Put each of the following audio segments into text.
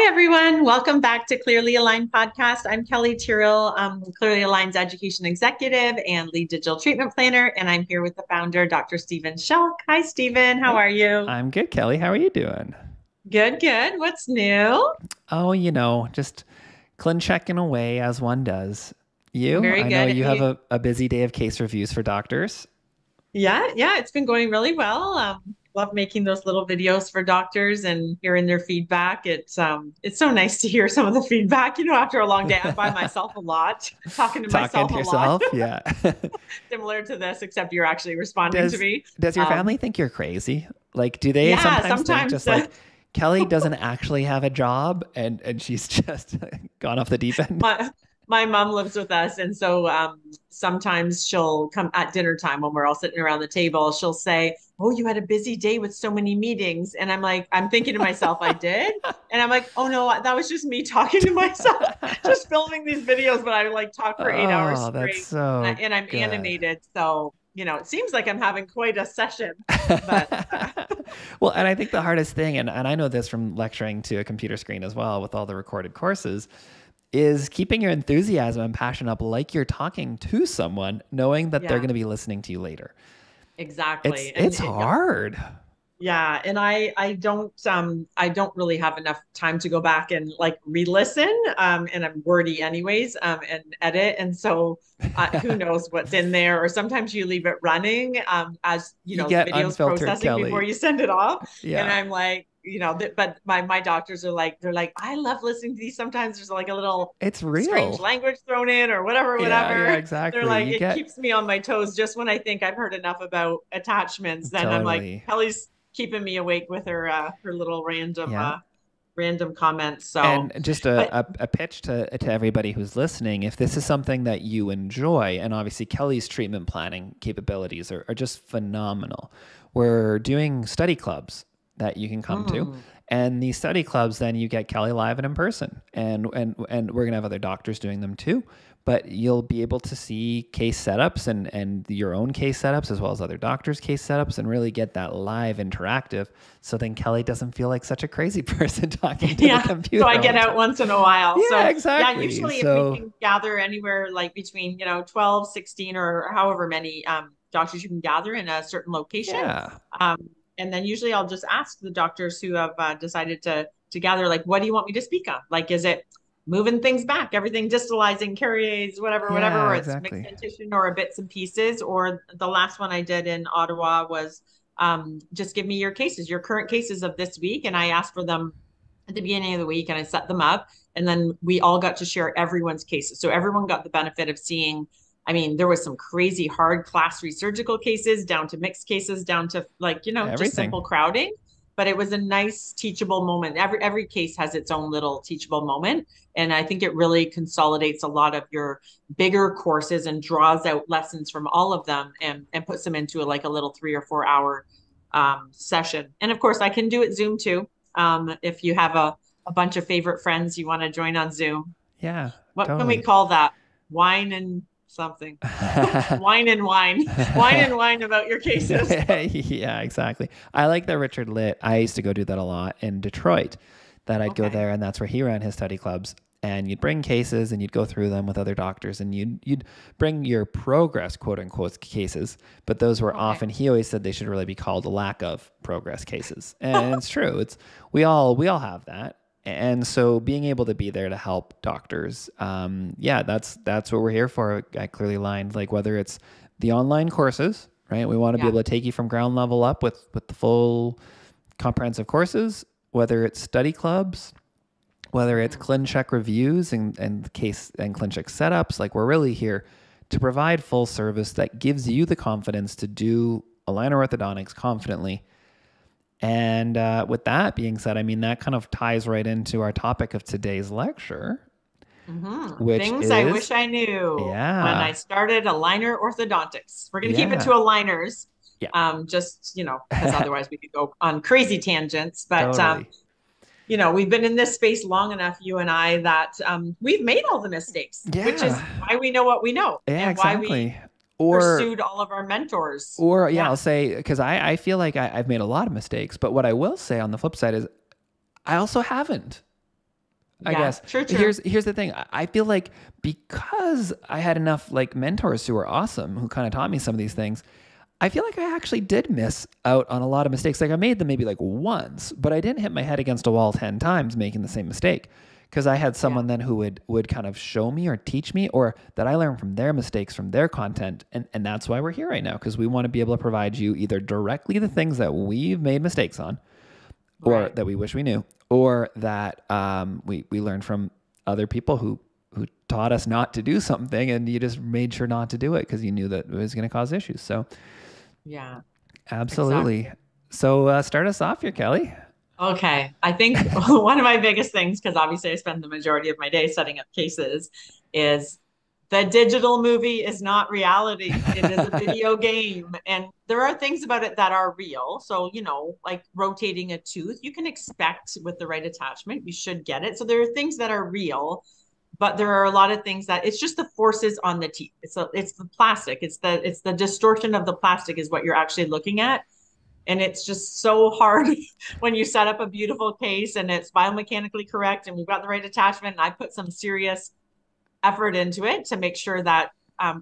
everyone. Welcome back to Clearly Aligned Podcast. I'm Kelley Tyrrell, Clearly Aligned's education executive and lead digital treatment planner. And I'm here with the founder, Dr. Stephen Schalk. Hi, Stephen. How Hey, are you? I'm good, Kelly. How are you doing? Good, good. What's new? Oh, just clean checking away as one does. You? Very I know good. you have a busy day of case reviews for doctors. Yeah, it's been going really well. Love making those little videos for doctors and hearing their feedback. It's so nice to hear some of the feedback. After a long day, I'm by myself a lot, talking to Talking myself to a lot, yourself? Yeah. similar to this, except you're actually responding to Does me. does your Um, family think you're crazy? Like, do they yeah, sometimes think sometimes just like Kelly doesn't actually have a job and she's just gone off the deep end? my mom lives with us, and so sometimes she'll come at dinner time when we're all sitting around the table. She'll say, "Oh, you had a busy day with so many meetings," and I'm thinking to myself, "I did," and I'm like, "Oh no, that was just me talking to myself, just filming these videos." But I like talk for 8 hours Oh, that's straight, so and I'm good. animated, so it seems like I'm having quite a session, but Well, and I think the hardest thing, and I know this from lecturing to a computer screen as well with all the recorded courses, is keeping your enthusiasm and passion up like you're talking to someone, knowing that they're yeah, going to be listening to you later. It's exactly, and it's hard. yeah, and I don't really have enough time to go back and like re-listen, and I'm wordy anyways, and edit, and so who knows what's in there, or sometimes you leave it running, as You the get video's unfiltered, processing before Kelly. you send it off, and Yeah. I'm like, but my doctors are like, they're like, I love listening to these. Sometimes there's like a little It's strange real. language thrown in or whatever, Yeah, whatever. They're exactly. like, You it get keeps me on my toes just when I think I've heard enough about attachments. Then I'm like, totally. Kelly's keeping me awake with her little Yeah. random comments. So, And just but a pitch to everybody who's listening, if this is something that you enjoy, and obviously Kelly's treatment planning capabilities are just phenomenal. We're doing study clubs that you can come to. mm, And these study clubs, then you get Kelly live and in person. And we're gonna have other doctors doing them too. But you'll be able to see case setups and your own case setups as well as other doctors' case setups and really get that live interactive. So then Kelly doesn't feel like such a crazy person talking to the yeah, so I computer all get the out time. once in a while. Yeah, So yeah, exactly. usually if we So can gather anywhere like between 12, 16, or however many doctors you can gather in a certain location. yeah, Um, and then usually I'll just ask the doctors who have decided to gather, like, what do you want me to speak on? Like, is it moving things back, everything distalizing, caries, whatever, yeah, or it's mixed exactly. dentition or a bits and pieces? Or the last one I did in Ottawa was just give me your cases, your current cases of this week. And I asked for them at the beginning of the week and I set them up. And then we all got to share everyone's cases. So everyone got the benefit of seeing. I mean, there was some crazy hard class three surgical cases down to mixed cases, down to like, just Everything. simple crowding. But it was a nice teachable moment. Every case has its own little teachable moment. And I think it really consolidates a lot of your bigger courses and draws out lessons from all of them and puts them into like a little 3 or 4 hour session. And of course, I can do it Zoom too. If you have a bunch of favorite friends you want to join on Zoom. Yeah, What can we totally. call that? Wine and something. Wine and wine. Wine and wine about your cases. Yeah, exactly. I like that Richard Litt. I used to go do that a lot in Detroit. That I'd go Okay. there, and that's where he ran his study clubs. And you'd bring cases, and you'd go through them with other doctors, and you'd bring your progress quote unquote cases. But those were Okay. often he always said they should really be called lack of progress cases, and it's true. It's we all have that. And so being able to be there to help doctors, yeah, that's what we're here for at Clearly Aligned. Like whether it's the online courses, right? We want to be Yeah. able to take you from ground level up with the full comprehensive courses, whether it's study clubs, whether it's Mhm. ClinCheck reviews and case and ClinCheck setups. Like we're really here to provide full service that gives you the confidence to do aligner orthodontics confidently. And with that being said, I mean, that kind of ties right into our topic of today's lecture, which Things I is, wish I knew when I yeah, started aligner orthodontics. We're going to keep it to yeah, aligners, yeah, just, because otherwise we could go on crazy tangents. But, totally. we've been in this space long enough, you and I, that we've made all the mistakes, which is Yeah, why we know what we know yeah, and why we exactly. Or, pursued all of our mentors. or yeah, Yeah. I'll say, because I feel like I've made a lot of mistakes, but what I will say on the flip side is I also haven't. I Yeah, guess. true, But true. here's the thing. I feel like because I had enough like mentors who were awesome, who kind of taught me some of these things, I feel like I actually did miss out on a lot of mistakes. Like I made them maybe like once, but I didn't hit my head against a wall 10 times making the same mistake. Because I had Yeah. someone then who would kind of show me or teach me, or that I learned from their mistakes, from their content. And that's why we're here right now, because we want to be able to provide you either directly the things that we've made mistakes on, or Right. that we wish we knew, or that we learned from other people who taught us not to do something, and you just made sure not to do it because you knew that it was going to cause issues. So Yeah, absolutely. exactly. So start us off here, Kelly. Okay. I think one of my biggest things, because obviously I spend the majority of my day setting up cases, is the digital movie is not reality. It is a video game. And there are things about it that are real. So, like rotating a tooth, you can expect with the right attachment, you should get it. So there are things that are real, but there are a lot of things that it's just the forces on the teeth. It's the plastic. It's the distortion of the plastic is what you're actually looking at. And it's just so hard when you set up a beautiful case and it's biomechanically correct and we've got the right attachment. And I put some serious effort into it to make sure that,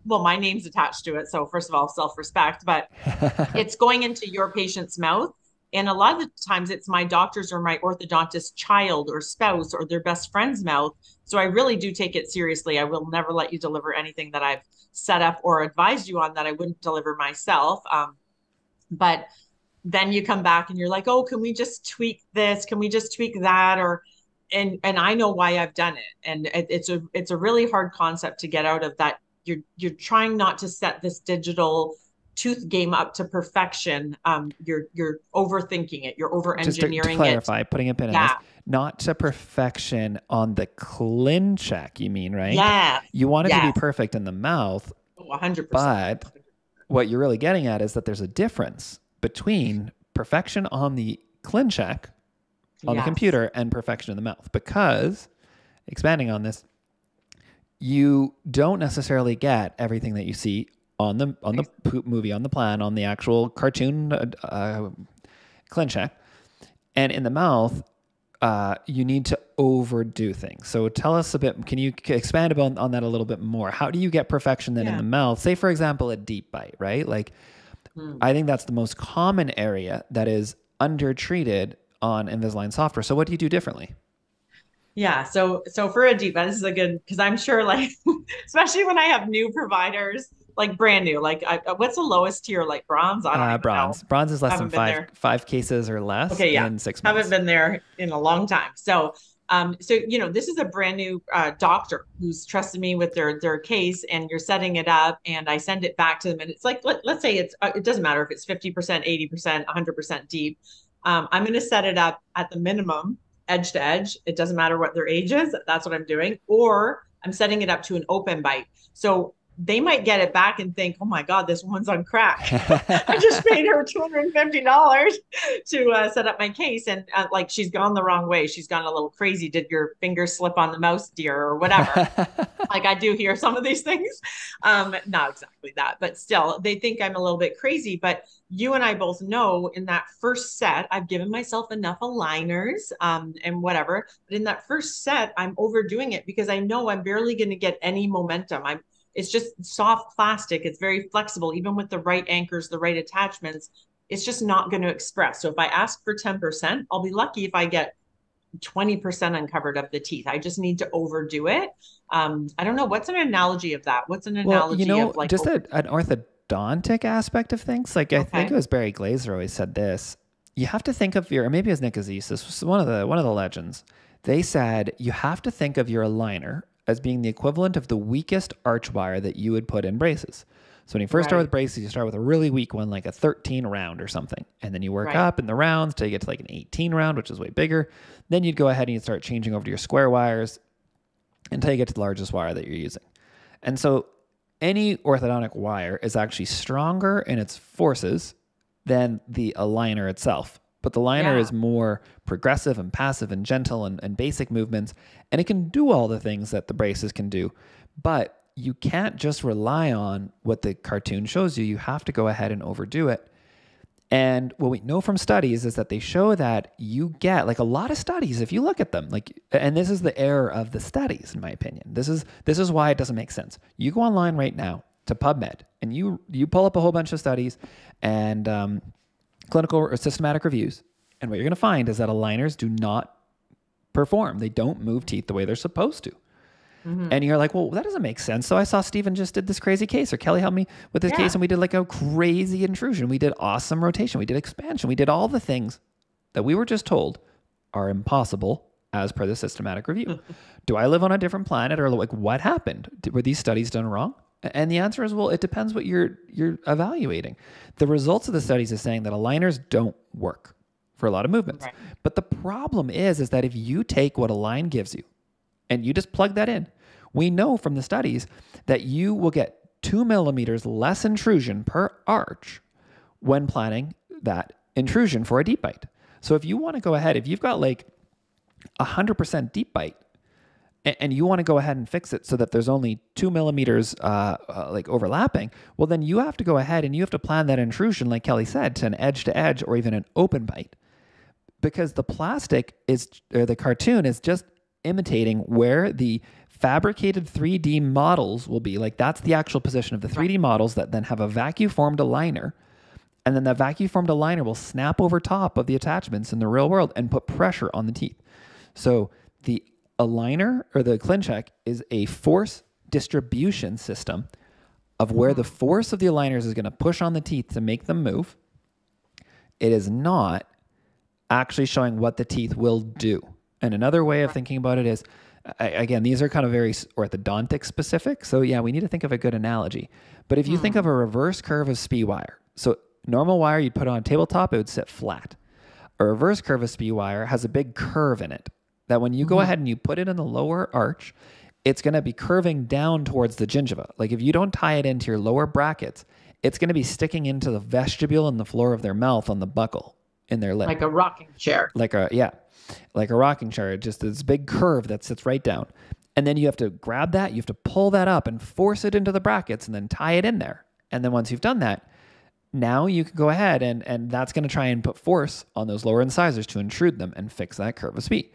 well, my name's attached to it. So, first of all, self respect, but it's going into your patient's mouth. And a lot of the times it's my doctor's or my orthodontist child or spouse or their best friend's mouth. So I really do take it seriously. I will never let you deliver anything that I've set up or advised you on that I wouldn't deliver myself. But then you come back and you're like, oh, can we just tweak this? Can we just tweak that? Or and I know why I've done it. And it's a really hard concept to get out of that. You're trying not to set this digital tooth game up to perfection. You're overthinking it. You're over Just to engineering it. clarify, putting a pin in this, Yeah. not to perfection on the clean check, you mean, right? Yeah. You want it to be Yes. perfect in the mouth, Oh, 100%. but what you're really getting at is that there's a difference between perfection on the clean check on the Yes. computer and perfection in the mouth. Because, expanding on this, you don't necessarily get everything that you see on the movie, on the plan, on the actual cartoon clean check. And in the mouth, you need to overdo things. So tell us a bit, can you expand on that a little bit more? How do you get perfection then in Yeah. the mouth? Say, for example, a deep bite, right? Like, Mm. I think that's the most common area that is undertreated on Invisalign software. So what do you do differently? Yeah, so for a deep this is a good because I'm sure like especially when I have new providers like brand new like what's the lowest tier like bronze? I don't even know. Bronze. Bronze is I less than haven't been there. five cases or less Okay, yeah, in 6 months. haven't been there in a long time. So this is a brand new doctor who's trusted me with their case, and you're setting it up, and I send it back to them, and it's like let's say it doesn't matter if it's 50%, 80%, 100% deep. I'm going to set it up at the minimum edge to edge. It doesn't matter what their age is. That's what I'm doing. Or I'm setting it up to an open bite. So they might get it back and think, oh my God, this one's on crack. I just paid her $250 to set up my case. And like she's gone the wrong way. She's gone a little crazy. Did your finger slip on the mouse, dear, or whatever? Like I do hear some of these things. Not exactly that, but still, they think I'm a little bit crazy. But you and I both know in that first set, I've given myself enough aligners and whatever. But in that first set, I'm overdoing it because I know I'm barely going to get any momentum. It's just soft plastic. It's very flexible, even with the right anchors, the right attachments. It's just not going to express. So if I ask for 10%, I'll be lucky if I get 20% uncovered of the teeth. I just need to overdo it. I don't know. What's an analogy of that? What's an Well, analogy of like just an orthodontic aspect of things. Like I think it okay, was Barry Glazer always said this. You have to think of or maybe it was Nick Aziz. This was one of the legends. They said you have to think of your aligner as being the equivalent of the weakest arch wire that you would put in braces. So when you first start right, with braces, you start with a really weak one, like a 13 round or something. And then you work right, up in the rounds till you get to like an 18 round, which is way bigger. Then you'd go ahead and you'd start changing over to your square wires until you get to the largest wire that you're using. And so any orthodontic wire is actually stronger in its forces than the aligner itself. But the liner yeah, is more progressive and passive and gentle and basic movements, and it can do all the things that the braces can do. But you can't just rely on what the cartoon shows you. You have to go ahead and overdo it. And what we know from studies is that they show that you get, like, a lot of studies, if you look at them, like, and this is the error of the studies, in my opinion. This is why it doesn't make sense. You go online right now to PubMed and you pull up a whole bunch of studies and clinical or systematic reviews. And what you're going to find is that aligners do not perform. They don't move teeth the way they're supposed to. Mm-hmm. And you're like, well, that doesn't make sense. So I saw Stephen just did this crazy case, or Kelly helped me with this case, and we did like a crazy intrusion. We did awesome rotation. We did expansion. We did all the things that we were just told are impossible as per the systematic review. Do I live on a different planet, or like what happened? Were these studies done wrong? And the answer is, well, it depends what you're evaluating. The results of the studies is saying that aligners don't work for a lot of movements. Right. But the problem is that if you take what Align gives you and you just plug that in, we know from the studies that you will get 2 millimeters less intrusion per arch when planning that intrusion for a deep bite. So if you want to go ahead, if you've got like 100% deep bite and you want to go ahead and fix it so that there's only 2 millimeters like overlapping, well, then you have to go ahead and you have to plan that intrusion, like Kelly said, to an edge to edge or even an open bite. Because the plastic is, or the cartoon is just imitating where the fabricated 3D models will be. Like that's the actual position of the 3D models that then have a vacuum formed aligner. And then that vacuum formed aligner will snap over top of the attachments in the real world and put pressure on the teeth. So the aligner or the ClinCheck is a force distribution system of where the force of the aligners is going to push on the teeth to make them move. It is not actually showing what the teeth will do. And another way of thinking about it is, again, these are kind of very orthodontic specific. So yeah, we need to think of a good analogy. But if you think of a reverse curve of SPI wire, so normal wire you'd put on a tabletop, it would sit flat. A reverse curve of SPI wire has a big curve in it that when you go ahead and you put it in the lower arch, it's going to be curving down towards the gingiva. Like if you don't tie it into your lower brackets, it's going to be sticking into the vestibule and the floor of their mouth on the buccal in their lip. Like a rocking chair. Like a rocking chair, just this big curve that sits right down. And then you have to grab that, you have to pull that up and force it into the brackets and then tie it in there. And then once you've done that, now you can go ahead and that's going to try and put force on those lower incisors to intrude them and fix that curve of SPI.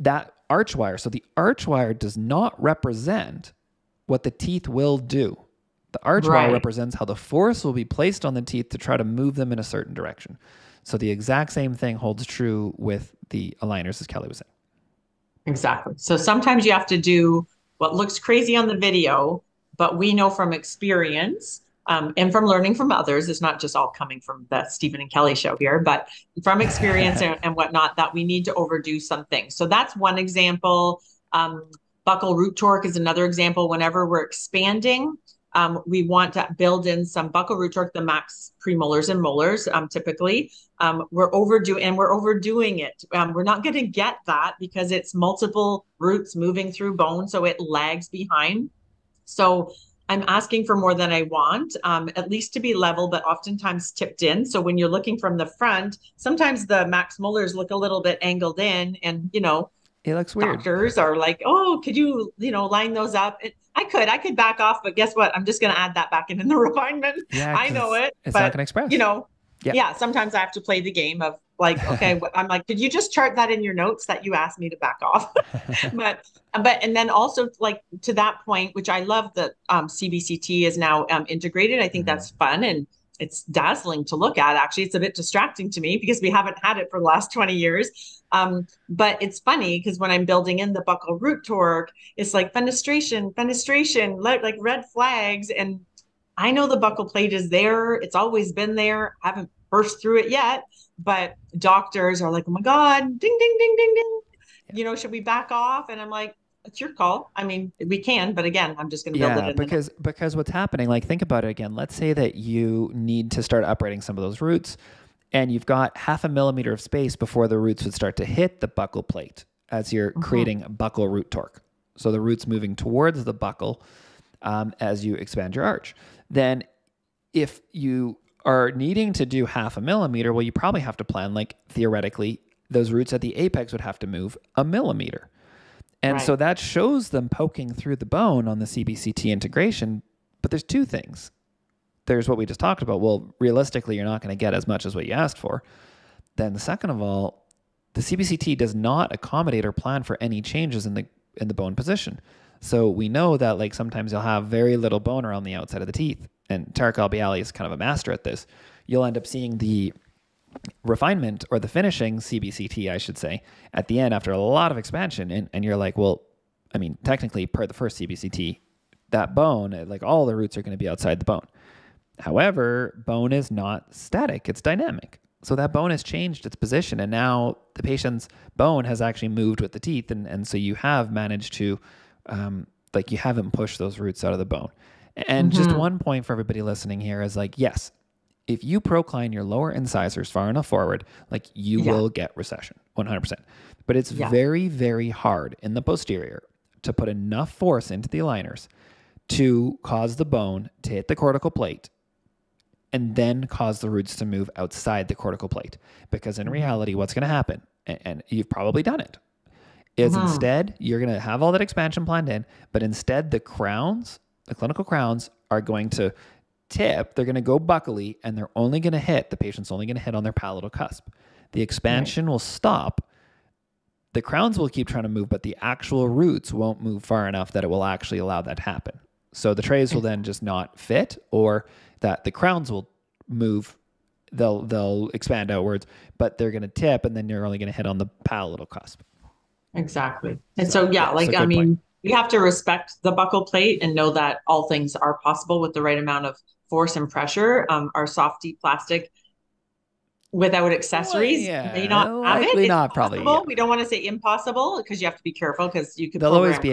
That arch wire, so the arch wire does not represent what the teeth will do. The arch wire represents how the force will be placed on the teeth to try to move them in a certain direction. So the exact same thing holds true with the aligners, as Kelly was saying. Exactly. So sometimes you have to do what looks crazy on the video, but we know from experience and from learning from others, it's not just all coming from the Stephen and Kelly show here, but from experience and whatnot, that we need to overdo some things. So that's one example. Buccal root torque is another example. Whenever we're expanding, we want to build in some buccal root torque, the max premolars and molars. Typically, we're overdoing it. We're not going to get that because it's multiple roots moving through bone, so it lags behind. So I'm asking for more than I want, at least to be level, but oftentimes tipped in. So when you're looking from the front, sometimes the max molars look a little bit angled in, and it looks weird. Doctors are like, oh, could you, line those up? I could back off, but guess what? I'm just going to add that back in the refinement. Yeah, I know it. It's not going to express. Yeah, sometimes I have to play the game of like, okay, I'm like, did you just chart that in your notes that you asked me to back off? And then also like to that point, which I love that CBCT is now integrated. I think that's fun and it's dazzling to look at. Actually, it's a bit distracting to me because we haven't had it for the last 20 years. But it's funny because when I'm building in the buccal root torque, it's like fenestration, like red flags. And I know the buccal plate is there. It's always been there. I haven't burst through it yet, but doctors are like, oh my God, ding, ding, ding, ding, ding. Should we back off? And I'm like, it's your call. I mean, we can, but again, I'm just going to build it in. Because what's happening, like think about it again. Let's say that you need to start uprating some of those roots and you've got 0.5 millimeter of space before the roots would start to hit the buccal plate as you're creating buccal root torque. So the root's moving towards the buccal as you expand your arch. Then if you are needing to do 0.5 millimeter, well, you probably have to plan, like theoretically, those roots at the apex would have to move 1 millimeter. And so that shows them poking through the bone on the CBCT integration. But there's two things. there's what we just talked about. Well, realistically, you're not going to get as much as what you asked for. Then the second of all, the CBCT does not accommodate or plan for any changes in the bone position. So we know that like sometimes you'll have very little bone around the outside of the teeth, and Tarek Albiali is kind of a master at this. You'll end up seeing the refinement or the finishing CBCT, I should say, at the end after a lot of expansion. And you're like, well, I mean, technically per the first CBCT, that bone, like all the roots are going to be outside the bone. However, bone is not static, it's dynamic. So that bone has changed its position, and now the patient's bone has actually moved with the teeth. And so you have managed to, like you haven't pushed those roots out of the bone. And just one point for everybody listening here is like, yes, if you procline your lower incisors far enough forward, like you will get recession, 100%. But it's very, very hard in the posterior to put enough force into the aligners to cause the bone to hit the cortical plate and then cause the roots to move outside the cortical plate. Because in reality, what's going to happen, and you've probably done it, is instead you're going to have all that expansion planned in, but instead the crowns, the clinical crowns are going to tip, they're going to go buccally, and they're only going to hit, the patient's only going to hit on their palatal cusp. The expansion will stop. The crowns will keep trying to move, but the actual roots won't move far enough that it will actually allow that to happen. So the trays will then just not fit, or that the crowns will move, they'll expand outwards, but they're going to tip, and then you're only going to hit on the palatal cusp. Exactly. And so like, I mean, we have to respect the buccal plate and know that all things are possible with the right amount of force and pressure. Our soft, deep plastic without accessories may not have it. Not probably. We don't want to say impossible because you have to be careful because you could. There'll always be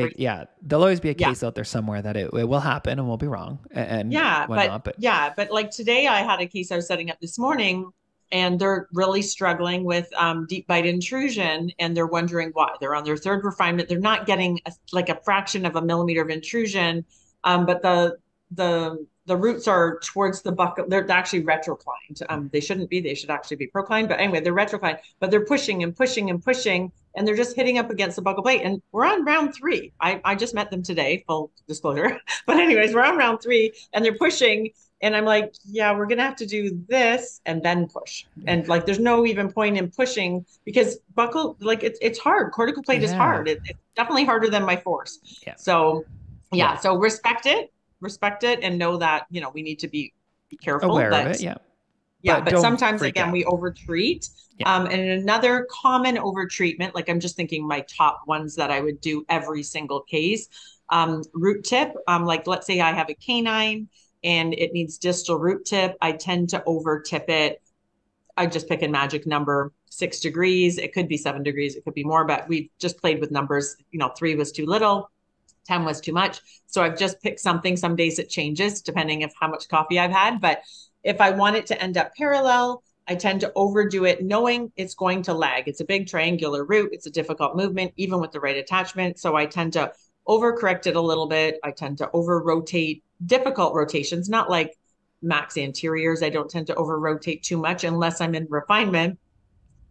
a case out there somewhere that it will happen and we'll be wrong. And but like today I had a case I was setting up this morning, and they're really struggling with deep bite intrusion, and they're wondering why. They're on their third refinement. They're not getting like a fraction of a millimeter of intrusion, but the roots are towards the buccal. They're actually retroclined. They shouldn't be. They should actually be proclined. But anyway, they're retroclined. But they're pushing and pushing and pushing, and they're just hitting up against the buccal plate. And we're on round 3. I just met them today, full disclosure. But anyways, we're on round 3, and they're pushing. And I'm like, yeah, we're going to have to do this and then push. And like, there's no even point in pushing because buccal, like it's hard. Cortical plate is hard. It's definitely harder than my force. Yeah. So so respect it and know that, you know, we need to be careful. Aware of it. Yeah. But sometimes again, we overtreat. And another common overtreatment, like I'm just thinking my top ones that I would do every single case, root tip. Like let's say I have a canine and it needs distal root tip. I tend to over tip it. I just pick a magic number, 6 degrees. It could be 7 degrees. It could be more, but we've just played with numbers. 3 was too little. 10 was too much. So I've just picked something. Some days it changes depending on how much coffee I've had. But if I want it to end up parallel, I tend to overdo it knowing it's going to lag. It's a big triangular root. It's a difficult movement, even with the right attachment. So I tend to overcorrect it a little bit. I tend to over rotate difficult rotations, not like max anteriors. I don't tend to over rotate too much unless I'm in refinement.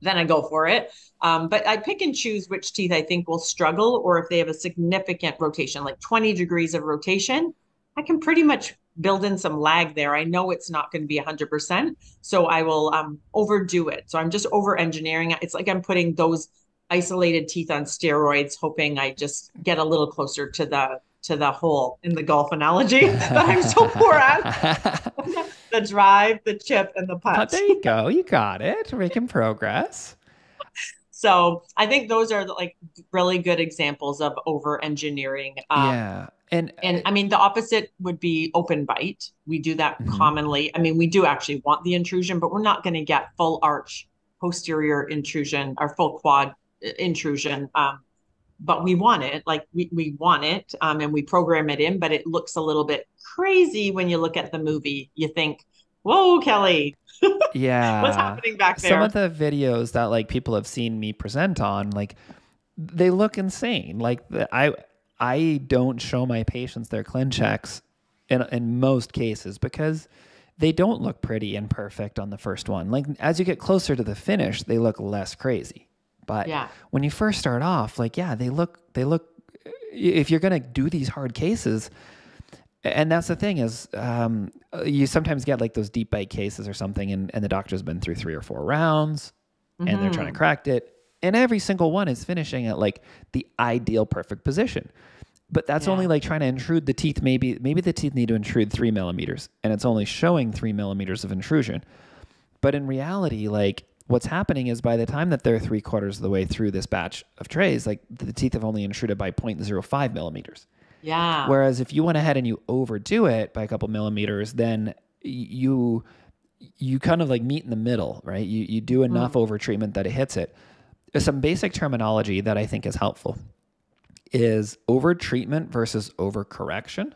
Then I go for it. But I pick and choose which teeth I think will struggle, or if they have a significant rotation, like 20 degrees of rotation, I can pretty much build in some lag there. I know it's not going to be 100%. So I will overdo it. So I'm just over engineering it. It's like I'm putting those isolated teeth on steroids, hoping I just get a little closer to the hole in the golf analogy that I'm so poor at. The drive, the chip, and the putt. There you go. You got it. We're making progress. So I think those are like really good examples of over engineering. And I mean, the opposite would be open bite. We do that commonly. I mean, we do actually want the intrusion, but we're not going to get full arch posterior intrusion or full quad intrusion. But we want it, like we want it, and we program it in, but it looks a little bit crazy when you look at the movie. You think, whoa, Kelly, what's happening back there? Some of the videos that like people have seen me present on, like they look insane. Like I don't show my patients their ClinChecks in most cases because they don't look pretty and perfect on the first one. Like as you get closer to the finish, they look less crazy. But when you first start off, like, they look, if you're going to do these hard cases, And that's the thing is, you sometimes get like those deep bite cases or something, and the doctor's been through 3 or 4 rounds, and they're trying to crack it, and every single one is finishing at like the ideal perfect position. But that's only like trying to intrude the teeth. Maybe the teeth need to intrude 3 millimeters, and it's only showing 3 millimeters of intrusion. But in reality, like what's happening is by the time that they're 3/4 of the way through this batch of trays, like the teeth have only intruded by 0.05 millimeters. Yeah. Whereas if you went ahead and you overdo it by a couple millimeters, then you kind of like meet in the middle, right? You do enough over treatment that it hits it. Some basic terminology that I think is helpful is over treatment versus over correction.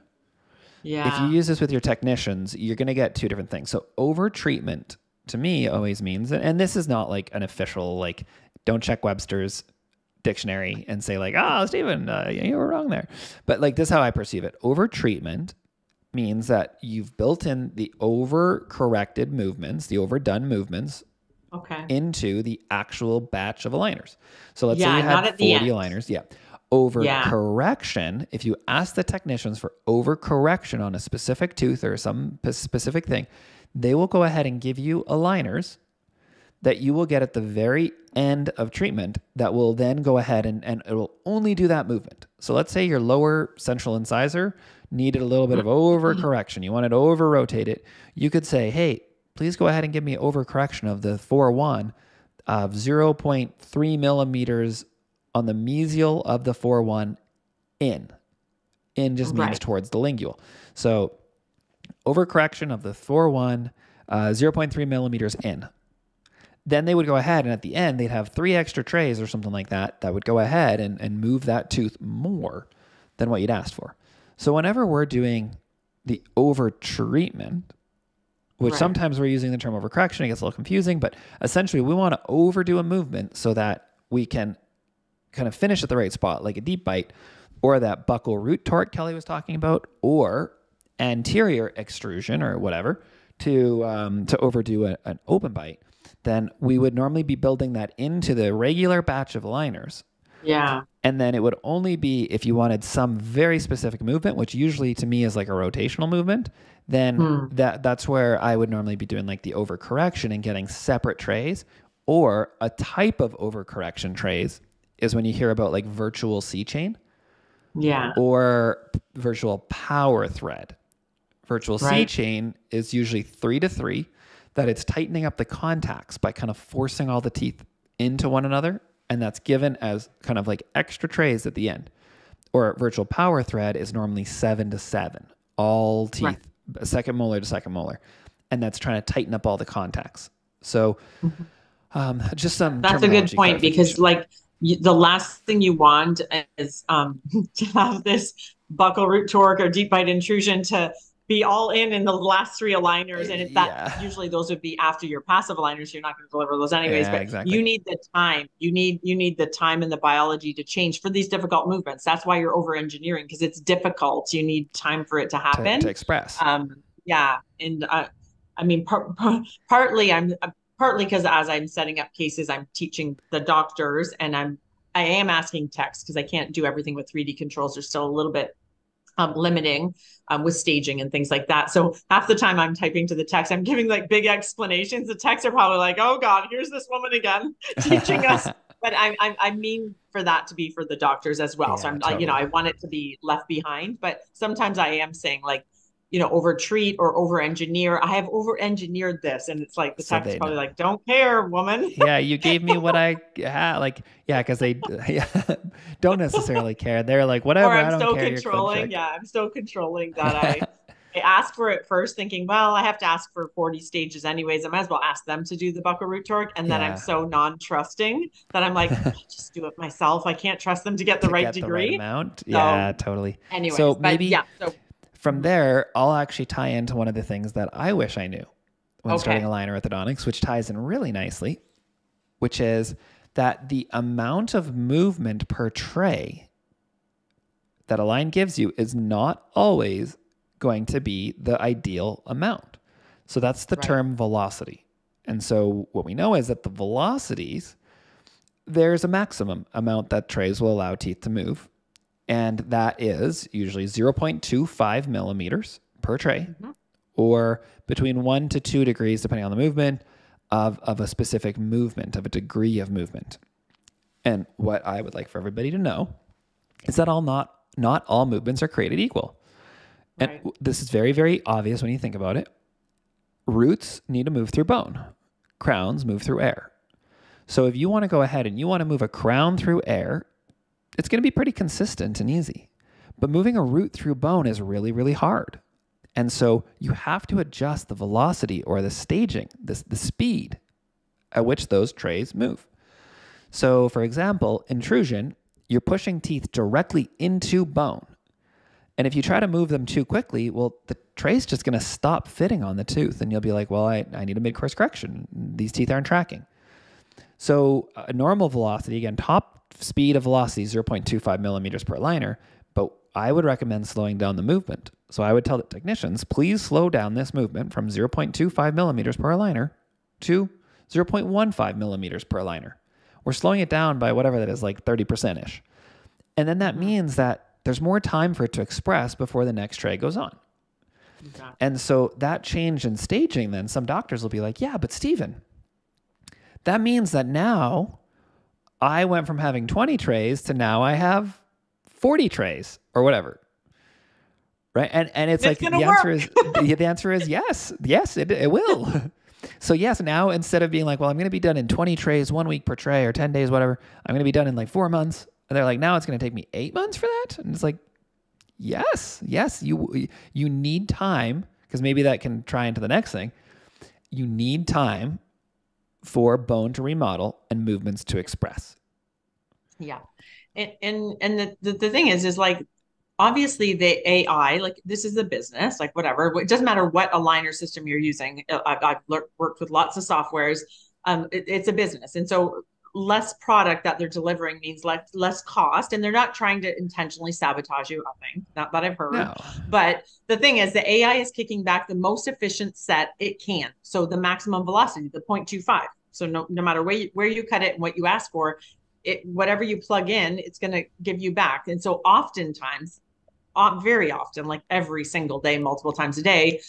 Yeah. If you use this with your technicians, you're going to get 2 different things. So over treatment to me always means, and this is not like an official, like don't check Webster's dictionary and say like, oh, Stephen, you were wrong there. But like this is how I perceive it. Over treatment means that you've built in the over corrected movements, the overdone movements into the actual batch of aligners. So let's say you had 40 aligners. Yeah. Over correction, if you ask the technicians for over correction on a specific tooth or some specific thing, they will go ahead and give you aligners that you will get at the very end of treatment that will then go ahead and it will only do that movement. So let's say your lower central incisor needed a little bit of over correction. You wanted to over rotate it. You could say, hey, please go ahead and give me over correction of the 4-1 of 0.3 millimeters on the mesial of the 4-1 in. In just means towards the lingual. So overcorrection of the 4-1, 0.3 millimeters in. Then they would go ahead and at the end, they'd have 3 extra trays or something like that that would go ahead and move that tooth more than what you'd asked for. So whenever we're doing the over treatment, which sometimes we're using the term overcorrection, it gets a little confusing, but essentially we want to overdo a movement so that we can kind of finish at the right spot, like a deep bite or that buccal root torque Kelly was talking about, or anterior extrusion or whatever to overdo an open bite. Then we would normally be building that into the regular batch of aligners. Yeah. And then it would only be if you wanted some very specific movement, which usually to me is like a rotational movement, then that's where I would normally be doing like the overcorrection and getting separate trays. Or a type of overcorrection trays is when you hear about like virtual C-chain. Yeah. Or virtual power thread. Virtual C-chain is usually 3 to 3, that it's tightening up the contacts by kind of forcing all the teeth into one another. And that's given as kind of like extra trays at the end. Or virtual power thread is normally 7 to 7, all teeth, second molar to second molar. And that's trying to tighten up all the contacts. So just some That's a good point, because like the last thing you want is to have this buccal root torque or deep bite intrusion to be all in the last 3 aligners, and that usually those would be after your passive aligners. So you're not going to deliver those anyways. But you need the time. You need the time and the biology to change for these difficult movements. That's why you're over engineering, because it's difficult. You need time for it to happen to express. Yeah, and I mean, partly because as I'm setting up cases, I'm teaching the doctors, and I am asking techs because I can't do everything with 3D controls. They're still a little bit limiting with staging and things like that. So half the time I'm typing to the techs, I'm giving like big explanations. The techs are probably like, oh God, here's this woman again teaching us. But I mean for that to be for the doctors as well. So I'm totally. I want it to be left behind. But sometimes I am saying like, over treat or over engineer. I have over engineered this. And it's like the tech's probably like, don't care, woman. Yeah, you gave me what I had. Like, yeah, because they don't necessarily care. They're like, whatever. Or I'm still controlling. Yeah, I'm still controlling that I asked for it first, thinking, well, I have to ask for 40 stages anyways. I might as well ask them to do the buccal root torque. And then I'm so non-trusting that I'm like, I'll just do it myself. I can't trust them to get the right degree. The right amount. Yeah, totally. Anyways, so maybe from there, I'll actually tie into one of the things that I wish I knew when starting aligner orthodontics, which ties in really nicely, which is that the amount of movement per tray that Align gives you is not always going to be the ideal amount. So that's the term velocity. And so what we know is that the velocities, there's a maximum amount that trays will allow teeth to move. And that is usually 0.25 millimeters per tray, or between 1 to 2 degrees, depending on the movement, of a specific movement, of a degree of movement. And what I would like for everybody to know is that not all movements are created equal. Right. And this is very, very obvious when you think about it. Roots need to move through bone. Crowns move through air. So if you want to go ahead and you want to move a crown through air, it's going to be pretty consistent and easy. But moving a root through bone is really, really hard. And so you have to adjust the velocity or the staging, the speed at which those trays move. So for example, intrusion, you're pushing teeth directly into bone. And if you try to move them too quickly, well, the tray's just going to stop fitting on the tooth. And you'll be like, well, I need a mid-course correction. These teeth aren't tracking. So a normal velocity, again, top speed of velocity, 0.25 millimeters per aligner. But I would recommend slowing down the movement. So I would tell the technicians, please slow down this movement from 0.25 millimeters per aligner to 0.15 millimeters per aligner. We're slowing it down by whatever that is, like 30%-ish. And then that means that there's more time for it to express before the next tray goes on. Exactly. And so that change in staging, then some doctors will be like, yeah, but Stephen, that means that now I went from having 20 trays to now I have 40 trays or whatever. Right. And it's like, the answer is yes. Yes, it will. So yes, now instead of being like, well, I'm going to be done in 20 trays, 1 week per tray or 10 days, whatever, I'm going to be done in like 4 months. And they're like, now it's going to take me 8 months for that. And it's like, yes, you need time, because maybe that can tie into the next thing. You need time for bone to remodel and movements to express. Yeah. And the thing is like, obviously the AI, like this is a business, like whatever, it doesn't matter what aligner system you're using. I've worked with lots of softwares. It's a business. And so less product that they're delivering means less cost, and they're not trying to intentionally sabotage you, I think, not that I've heard. No. But the thing is, the AI is kicking back the most efficient set it can. So the maximum velocity, the 0.25. So no matter where you cut it and what you ask for, whatever you plug in, it's going to give you back. And so oftentimes, very often, like every single day, multiple times a day,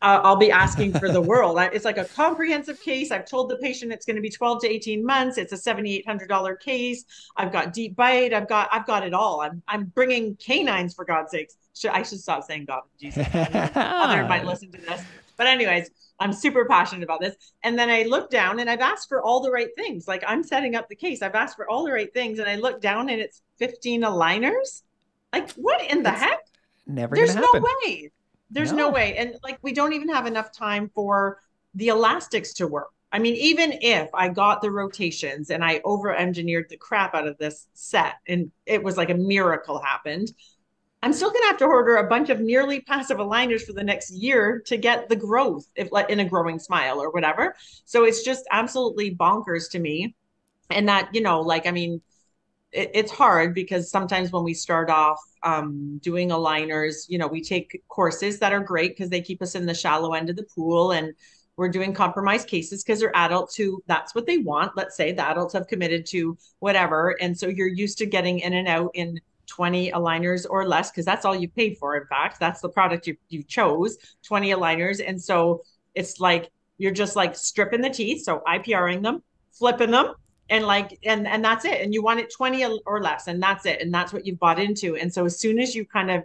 I'll be asking for the world. It's like a comprehensive case. I've told the patient it's going to be 12 to 18 months. It's a $7,800 case. I've got deep bite. I've got it all. I'm bringing canines, for God's sakes. I should stop saying God and Jesus. Other might listen to this. But anyways, I'm super passionate about this. And then I look down and I've asked for all the right things. Like I'm setting up the case. I've asked for all the right things. And I look down and it's 15 aligners. Like what in the heck? There's no way. There's no way. And like, we don't even have enough time for the elastics to work. I mean, even if I got the rotations and I over-engineered the crap out of this set and it was like a miracle happened, I'm still going to have to order a bunch of nearly passive aligners for the next year to get the growth, if like in a growing smile or whatever. So it's just absolutely bonkers to me. And that, like, I mean, it's hard because sometimes when we start off doing aligners, we take courses that are great because they keep us in the shallow end of the pool, and we're doing compromised cases because they're adults who that's what they want. Let's say the adults have committed to whatever. And so you're used to getting in and out in 20 aligners or less because that's all you paid for. In fact, that's the product you chose, 20 aligners. And so it's like, you're just like stripping the teeth. So IPRing them, flipping them, and that's it. And you want it 20 or less, and that's it. And that's what you've bought into. And so as soon as you kind of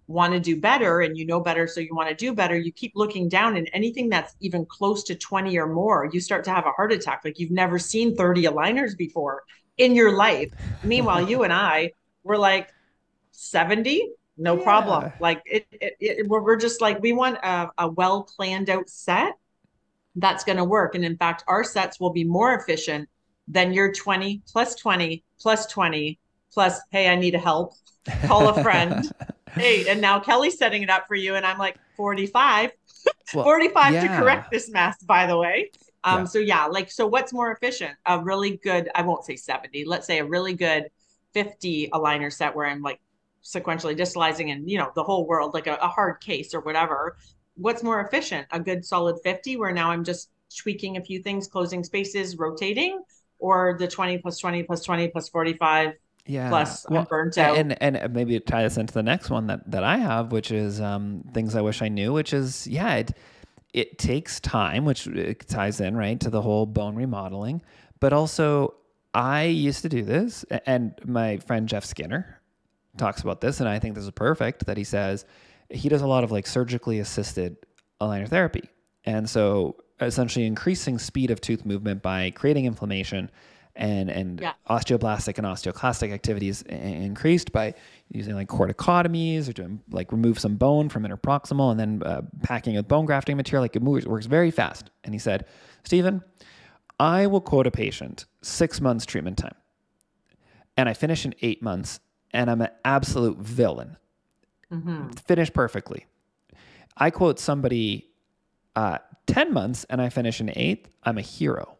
want to do better and better, so you want to do better, you keep looking down, and anything that's even close to 20 or more, you start to have a heart attack. Like you've never seen 30 aligners before in your life. Meanwhile, you and I were like 70, no problem. Like we're just like, we want a well planned out set that's going to work. And in fact, our sets will be more efficient than your 20 plus 20 plus 20 plus, hey, I need a help, call a friend. Hey, and now Kelly's setting it up for you. And I'm like 45 to correct this mess, by the way. So what's more efficient? A really good, I won't say 70, let's say a really good 50 aligner set where I'm like sequentially distalizing and, the whole world, like a hard case or whatever. What's more efficient? A good solid 50 where now I'm just tweaking a few things, closing spaces, rotating, or the 20 plus 20 plus 20 plus 45 Yeah. Plus I'm Well, burnt out. and maybe tie this into the next one that I have, which is things I wish I knew, which is yeah, it takes time, which it ties in right to the whole bone remodeling, but also I used to do this, and my friend Jeff Skinner talks about this, and I think this is perfect. That he says he does a lot of like surgically assisted aligner therapy, and so essentially increasing speed of tooth movement by creating inflammation and Yeah. osteoblastic and osteoclastic activities increased by using like corticotomies or doing like remove some bone from interproximal and then packing with bone grafting material. Like it works very fast. And he said, Stephen, I will quote a patient 6 months treatment time, and I finish in 8 months, and I'm an absolute villain. Mm-hmm. Finish perfectly. I quote somebody 10 months and I finish in 8th, I'm a hero.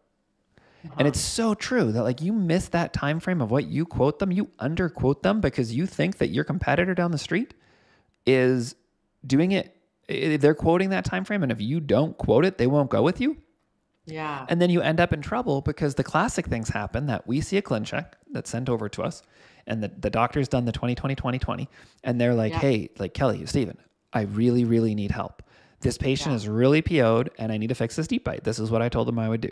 And it's so true that like you miss that time frame of what you quote them, you underquote them because you think that your competitor down the street is doing it. They're quoting that time frame, and if you don't quote it, they won't go with you. Yeah. And then you end up in trouble because the classic things happen that we see a ClinCheck that's sent over to us, and the doctor's done the 20/20/20/20, and they're like, Yeah. hey, like Kelly, Stephen, I really, really need help. This patient is really PO'd and I need to fix this deep bite. This is what I told them I would do.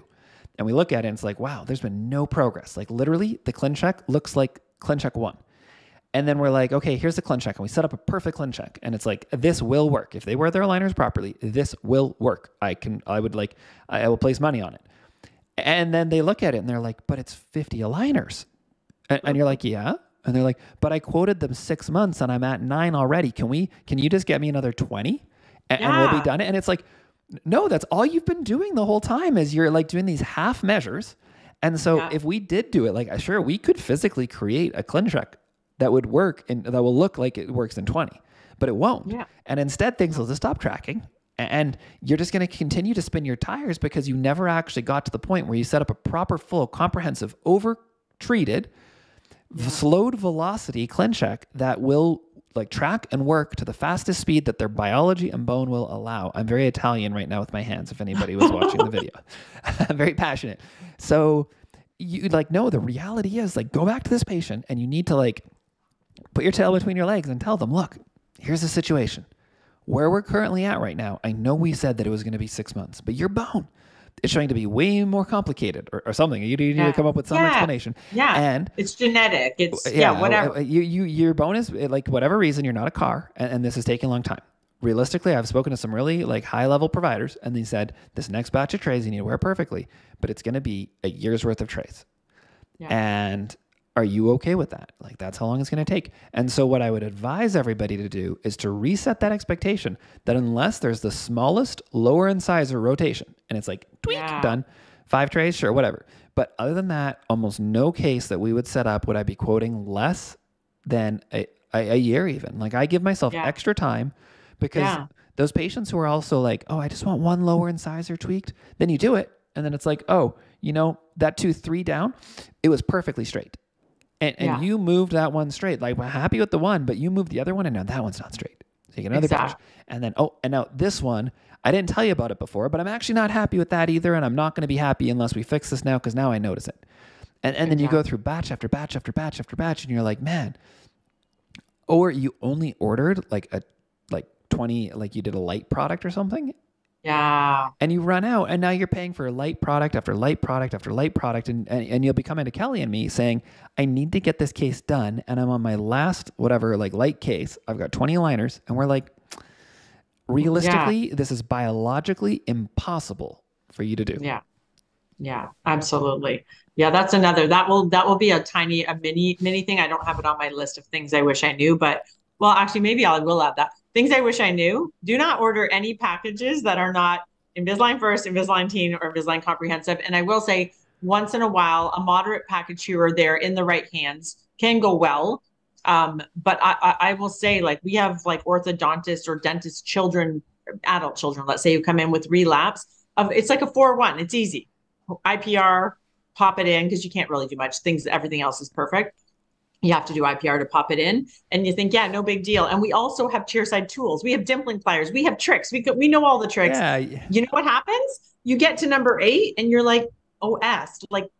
And we look at it and it's like, wow, there's been no progress. Like literally the ClinCheck looks like ClinCheck 1. And then we're like, okay, here's the ClinCheck. And we set up a perfect ClinCheck. And it's like, this will work. If they wear their aligners properly, this will work. I will place money on it. And then they look at it and they're like, but it's 50 aligners. And you're like, yeah. And they're like, but I quoted them 6 months and I'm at 9 already. Can you just get me another 20 and we'll be done? And it's like, no, that's all you've been doing the whole time is you're like doing these half measures. And so if we did do it, like sure, we could physically create a ClinCheck that would work and that will look like it works in 20, but it won't. Yeah. And instead things will just stop tracking and you're just going to continue to spin your tires because you never actually got to the point where you set up a proper, full, comprehensive, over-treated, slowed velocity ClinCheck that will like track and work to the fastest speed that their biology and bone will allow. I'm very Italian right now with my hands. If anybody was watching the video, I'm very passionate. So you like, no, the reality is like, go back to this patient and you need to like put your tail between your legs and tell them, look, here's the situation where we're currently at right now. I know we said that it was going to be 6 months, but your bone is showing to be way more complicated or something. You need to come up with some explanation. Yeah. And it's genetic. It's whatever. Your bone is like, whatever reason, you're not a car and this is taking a long time. Realistically, I've spoken to some really like high level providers and they said, this next batch of trays, you need to wear perfectly, but it's going to be a year's worth of trays. Yeah. And are you okay with that? Like that's how long it's going to take. And so what I would advise everybody to do is to reset that expectation that unless there's the smallest lower incisor rotation and it's like tweak, done, 5 trays, sure, whatever. But other than that, almost no case that we would set up would I be quoting less than a year even. Like I give myself extra time because those patients who are also like, oh, I just want one lower incisor tweaked, then you do it. And then it's like, oh, you know, that tooth 3 down, it was perfectly straight. And you moved that one straight. Like, we're happy with the one, but you moved the other one, and now that one's not straight. So you get another patch. And then, and now this one, I didn't tell you about it before, but I'm actually not happy with that either, and I'm not going to be happy unless we fix this now, because now I notice it. And then you go through batch after batch after batch after batch, and you're like, man. Or you only ordered like 20, like you did a light product or something. Yeah. And you run out and now you're paying for light product after light product after light product. And you'll be coming to Kelly and me saying, I need to get this case done. And I'm on my last, whatever, like light case. I've got 20 aligners. And we're like, realistically, this is biologically impossible for you to do. Yeah. Yeah, absolutely. Yeah, that's another, that will be a mini thing. I don't have it on my list of things I wish I knew, but well, actually, maybe I will add that. Things I wish I knew. Do not order any packages that are not Invisalign First, Invisalign Teen, or Invisalign Comprehensive. And I will say, once in a while, a moderate package here or there in the right hands can go well. But I will say, like, we have like orthodontists or dentist children, adult children, let's say, who come in with relapse. It's like a 4-1. It's easy. IPR, pop it in, because you can't really do much. Everything else is perfect. You have to do IPR to pop it in. And you think, yeah, no big deal. And we also have chairside tools. We have dimpling pliers. We have tricks. We know all the tricks. Yeah. You know what happens? You get to number 8 and you're like, oh, like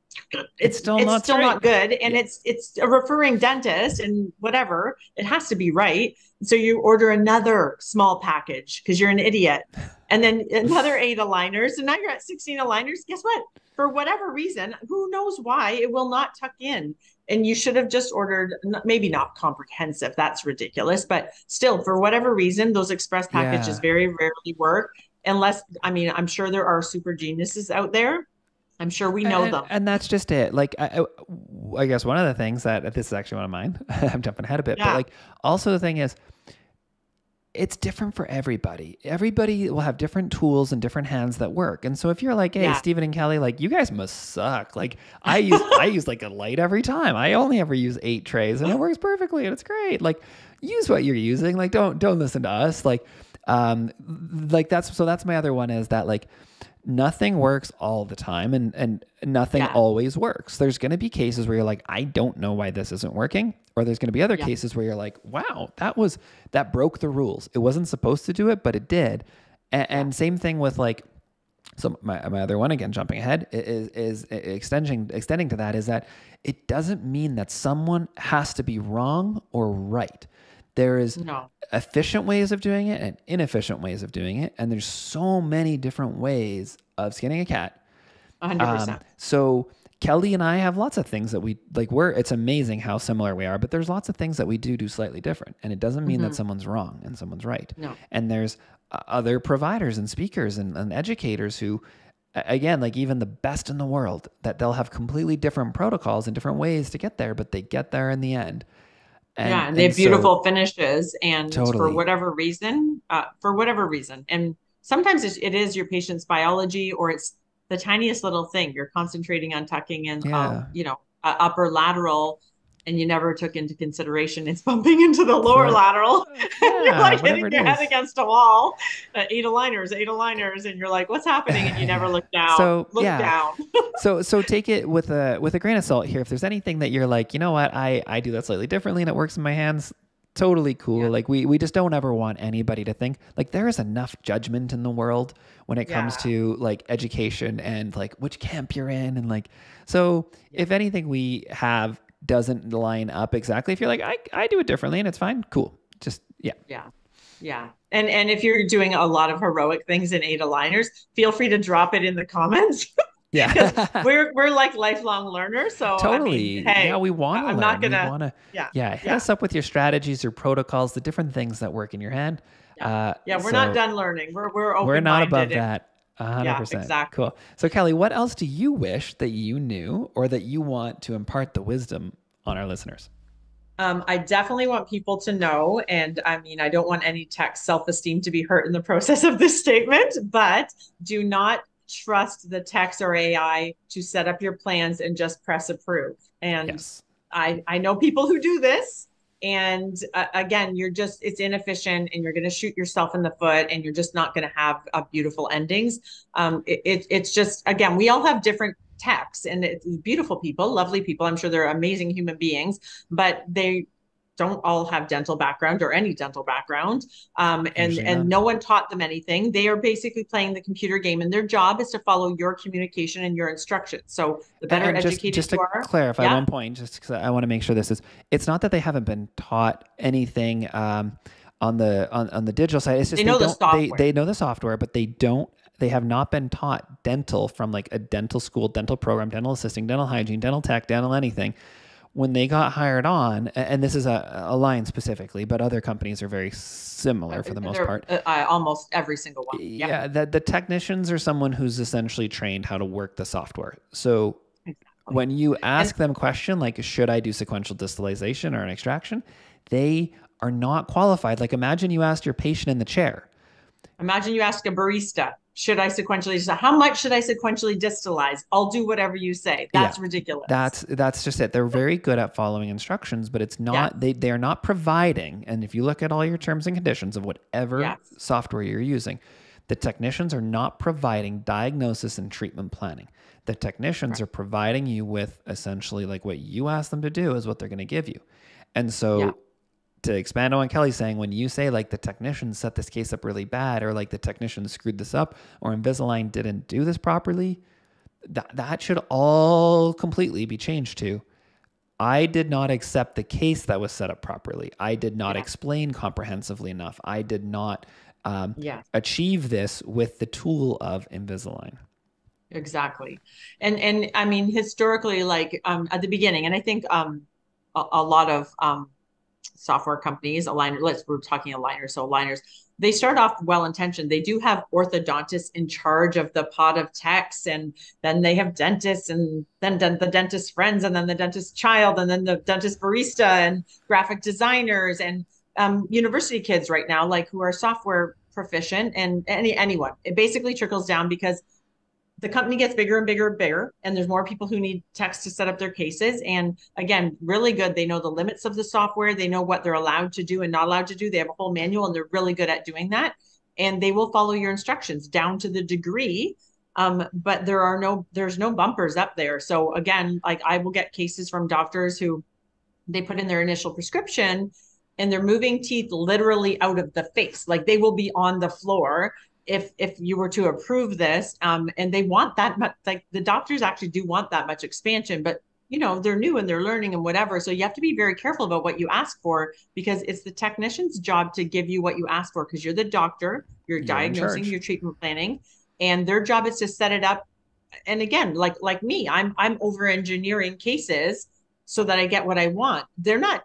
It's still it's not still straight. not good, and Yeah. it's a referring dentist and whatever, it has to be right. So you order another small package because you're an idiot, and then another 8 aligners, and now you're at 16 aligners. Guess what? For whatever reason, who knows why, it will not tuck in, and you should have just ordered, maybe not comprehensive, that's ridiculous, but still, for whatever reason, those express packages Yeah. very rarely work, unless, I mean, I'm sure there are super geniuses out there. I'm sure we know them. And that's just it. Like, I guess one of the things that this is actually one of mine, I'm jumping ahead a bit, but Yeah. like, also the thing is, it's different for everybody. Everybody will have different tools and different hands that work. And so if you're like, hey, Yeah. Stephen and Kelly, like you guys must suck. Like I use like a light every time. I only ever use 8 trays and it works perfectly and it's great. Like use what you're using. Like don't listen to us. Like that's my other one is that like nothing works all the time and nothing Yeah. always works. There's going to be cases where you're like, I don't know why this isn't working. Or there's going to be other Yeah. cases where you're like, wow, that broke the rules. It wasn't supposed to do it, but it did. And same thing with like, so my other one, again, jumping ahead, is extending to that, is that it doesn't mean that someone has to be wrong or right. There is No. efficient ways of doing it and inefficient ways of doing it. And there's so many different ways of skinning a cat. 100%. So Kelly and I have lots of things that we like. It's amazing how similar we are, but there's lots of things that we do slightly different. And it doesn't mean that someone's wrong and someone's right. No. And there's other providers and speakers and educators who, again, like even the best in the world, that they'll have completely different protocols and different ways to get there, but they get there in the end. Yeah, and they have beautiful finishes, and Totally. for whatever reason, and sometimes it is your patient's biology, or it's the tiniest little thing. You're concentrating on tucking in, Yeah. upper lateral, and you never took into consideration it's bumping into the lower The, lateral, and you're yeah, like whatever hitting it your head is. against a wall. 8 aligners, and you're like, what's happening? And you never look down. So Look yeah. down. So take it with a grain of salt here. If there's anything that you're like, you know what, I do that slightly differently and it works in my hands, totally cool. Yeah. Like we just don't ever want anybody to think like there is enough judgment in the world when it comes Yeah. to like education and like which camp you're in and like so if anything we have doesn't line up exactly, if you're like I do it differently and it's fine, cool. Just yeah. Yeah. Yeah. And if you're doing a lot of heroic things in 8 aligners, feel free to drop it in the comments. Because Yeah. we're like lifelong learners. So I mean, Totally. Yeah, hey, we want to I'm learn. not We gonna, want to, yeah, yeah, hit yeah, us up with your strategies, your protocols, the different things that work in your hand. yeah. Yeah, we're not So done learning. We're we're not above open-minded, and that. yeah, 100%. exactly. Cool. So Kelly, what else do you wish that you knew or that you want to impart the wisdom on our listeners? I definitely want people to know, and I mean, I don't want any tech self-esteem to be hurt in the process of this statement, but do not trust the text or AI to set up your plans and just press approve. And Yes. I know people who do this, and again, it's inefficient, and you're going to shoot yourself in the foot, and you're just not going to have beautiful endings. It's just, again, we all have different techs, and it's beautiful people, lovely people. I'm sure they're amazing human beings, but they don't all have dental background or any dental background. And Usually and none. no one taught them anything. They are basically playing the computer game, and their job is to follow your communication and your instructions. So the better And educated just to you are, clarify yeah, one point, just because I want to make sure this is, it's not that they haven't been taught anything on the digital side. It's just they know the software. they know the software, but they have not been taught dental from like a dental school, dental program, dental assisting, dental hygiene, dental tech, dental anything. When they got hired on, and this is a line specifically, but other companies are very similar for the most part. Almost every single one. Yeah, Yeah, the technicians are someone who's essentially trained how to work the software. So exactly. when you And ask them a question like, should I do sequential distalization or an extraction? They are not qualified. Like imagine you asked your patient in the chair. imagine you ask a barista, should I sequentially, how much should I sequentially distalize? I'll do whatever you say. Yeah, That's ridiculous. that's just it. They're very good at following instructions, but it's Yes. not they are not providing. And if you look at all your terms and conditions of whatever Yes. software you're using, the technicians are not providing diagnosis and treatment planning. The technicians are providing you with essentially like what you ask them to do is what they're going to give you. And so Yeah. to expand on what Kelly's saying, when you say like the technician set this case up really bad, or like the technician screwed this up, or Invisalign didn't do this properly, That should all completely be changed to, I did not accept the case that was set up properly. I did not Yeah. explain comprehensively enough. I did not Yeah. achieve this with the tool of Invisalign. Exactly. And I mean historically, like at the beginning, and I think a lot of software companies, we're talking aligners, so aligners, they start off well intentioned. They do have orthodontists in charge of the pod of techs, and then they have dentists, and then the dentist friends, and then the dentist child, and then the dentist barista, and graphic designers, and university kids right now, like who are software proficient, and anyone. It basically trickles down because the company gets bigger and bigger and bigger, and there's more people who need techs to set up their cases. And again, really good. They know the limits of the software. They know what they're allowed to do and not allowed to do. They have a whole manual, and they're really good at doing that. And they will follow your instructions down to the degree. But there's no bumpers up there. So again, like I will get cases from doctors who they put in their initial prescription and they're moving teeth literally out of the face. Like they will be on the floor if you were to approve this, and they want that much, like the doctors actually do want that much expansion, but they're new and they're learning and whatever. So you have to be very careful about what you ask for, because it's the technician's job to give you what you ask for, because you're the doctor, you're You're in diagnosing, charge. you're treatment planning, and their job is to set it up. And again, like me, I'm over engineering cases so that I get what I want. They're not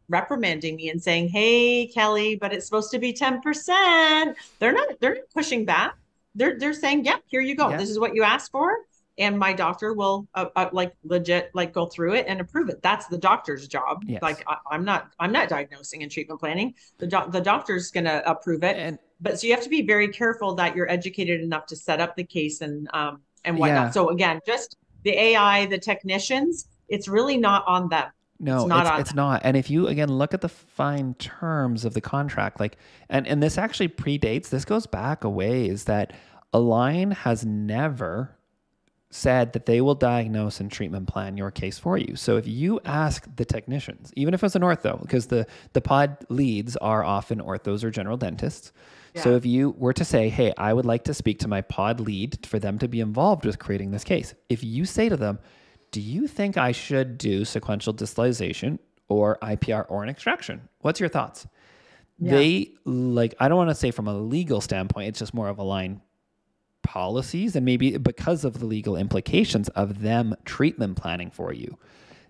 reprimanding me and saying, "Hey, Kelly, but it's supposed to be 10%." They're not pushing back. They're saying, "Yeah, here you go. Yeah. This is what you asked for." And my doctor will like legit like go through it and approve it. That's the doctor's job. Yes. Like I'm not diagnosing and treatment planning. The doctor's gonna approve it. And But so you have to be very careful that you're educated enough to set up the case and whatnot. yeah, So again, just the AI, the technicians, it's really not on them. It's no, not on it's them. not. And if you again look at the fine terms of the contract, like, and this actually predates, this goes back a ways, that Align has never said that they will diagnose and treatment plan your case for you. So if you ask the technicians, even if it's an ortho, because the pod leads are often orthos or general dentists. So Yeah. if you were to say, hey, I would like to speak to my pod lead for them to be involved with creating this case. If you say to them, do you think I should do sequential distalization or IPR or an extraction? What's your thoughts? Yeah. They, like, I don't want to say from a legal standpoint, it's just more of a line policies, and maybe because of the legal implications of them treatment planning for you,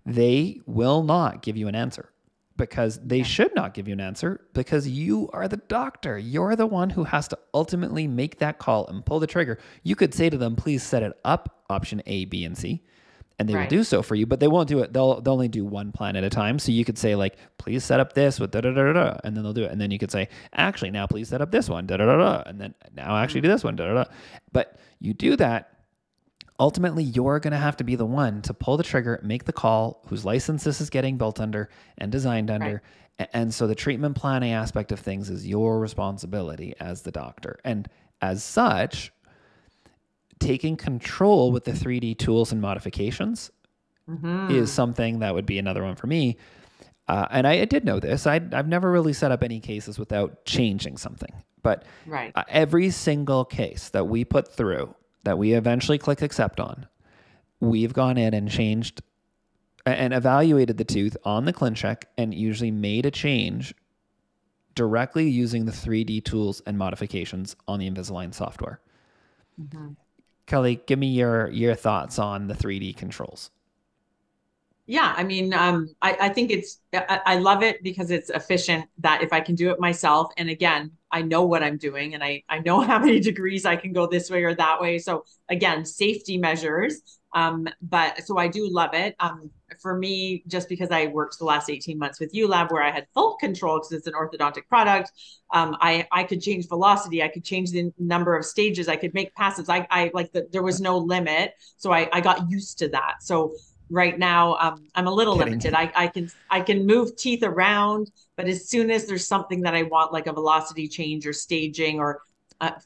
they will not give you an answer, because they should not give you an answer, because you are the doctor. You're the one who has to ultimately make that call and pull the trigger. You could say to them, please set it up option A, B, and C, and they will Right. do so for you, but they won't do it. They'll only do one plan at a time. So you could say, like, please set up this with da da da da, and then they'll do it. And then you could say, actually, now please set up this one, da da da da, and then now actually do this one, da da da. But you do that, ultimately you're going to have to be the one to pull the trigger, make the call, whose license this is getting built under and designed Right. under. And so the treatment planning aspect of things is your responsibility as the doctor. And as such, taking control with the 3D tools and modifications is Mm-hmm. something that would be another one for me. And I did know this. I've never really set up any cases without changing something. But Right. every single case that we put through, that we eventually click accept on, we've gone in and changed and evaluated the tooth on the ClinCheck and usually made a change directly using the 3D tools and modifications on the Invisalign software. Mm-hmm. Kelly, give me your thoughts on the 3D controls. Yeah, I mean, I think I love it because it's efficient, that if I can do it myself, and again, I know what I'm doing, and I know how many degrees I can go this way or that way. So again, safety measures. But so I do love it. For me, just because I worked the last 18 months with ULab where I had full control because it's an orthodontic product, I could change velocity, I could change the number of stages, I could make passes. I like there was no limit. So I got used to that. So right now I'm a little limited. Getting I can move teeth around, but as soon as there's something that I want, like a velocity change or staging or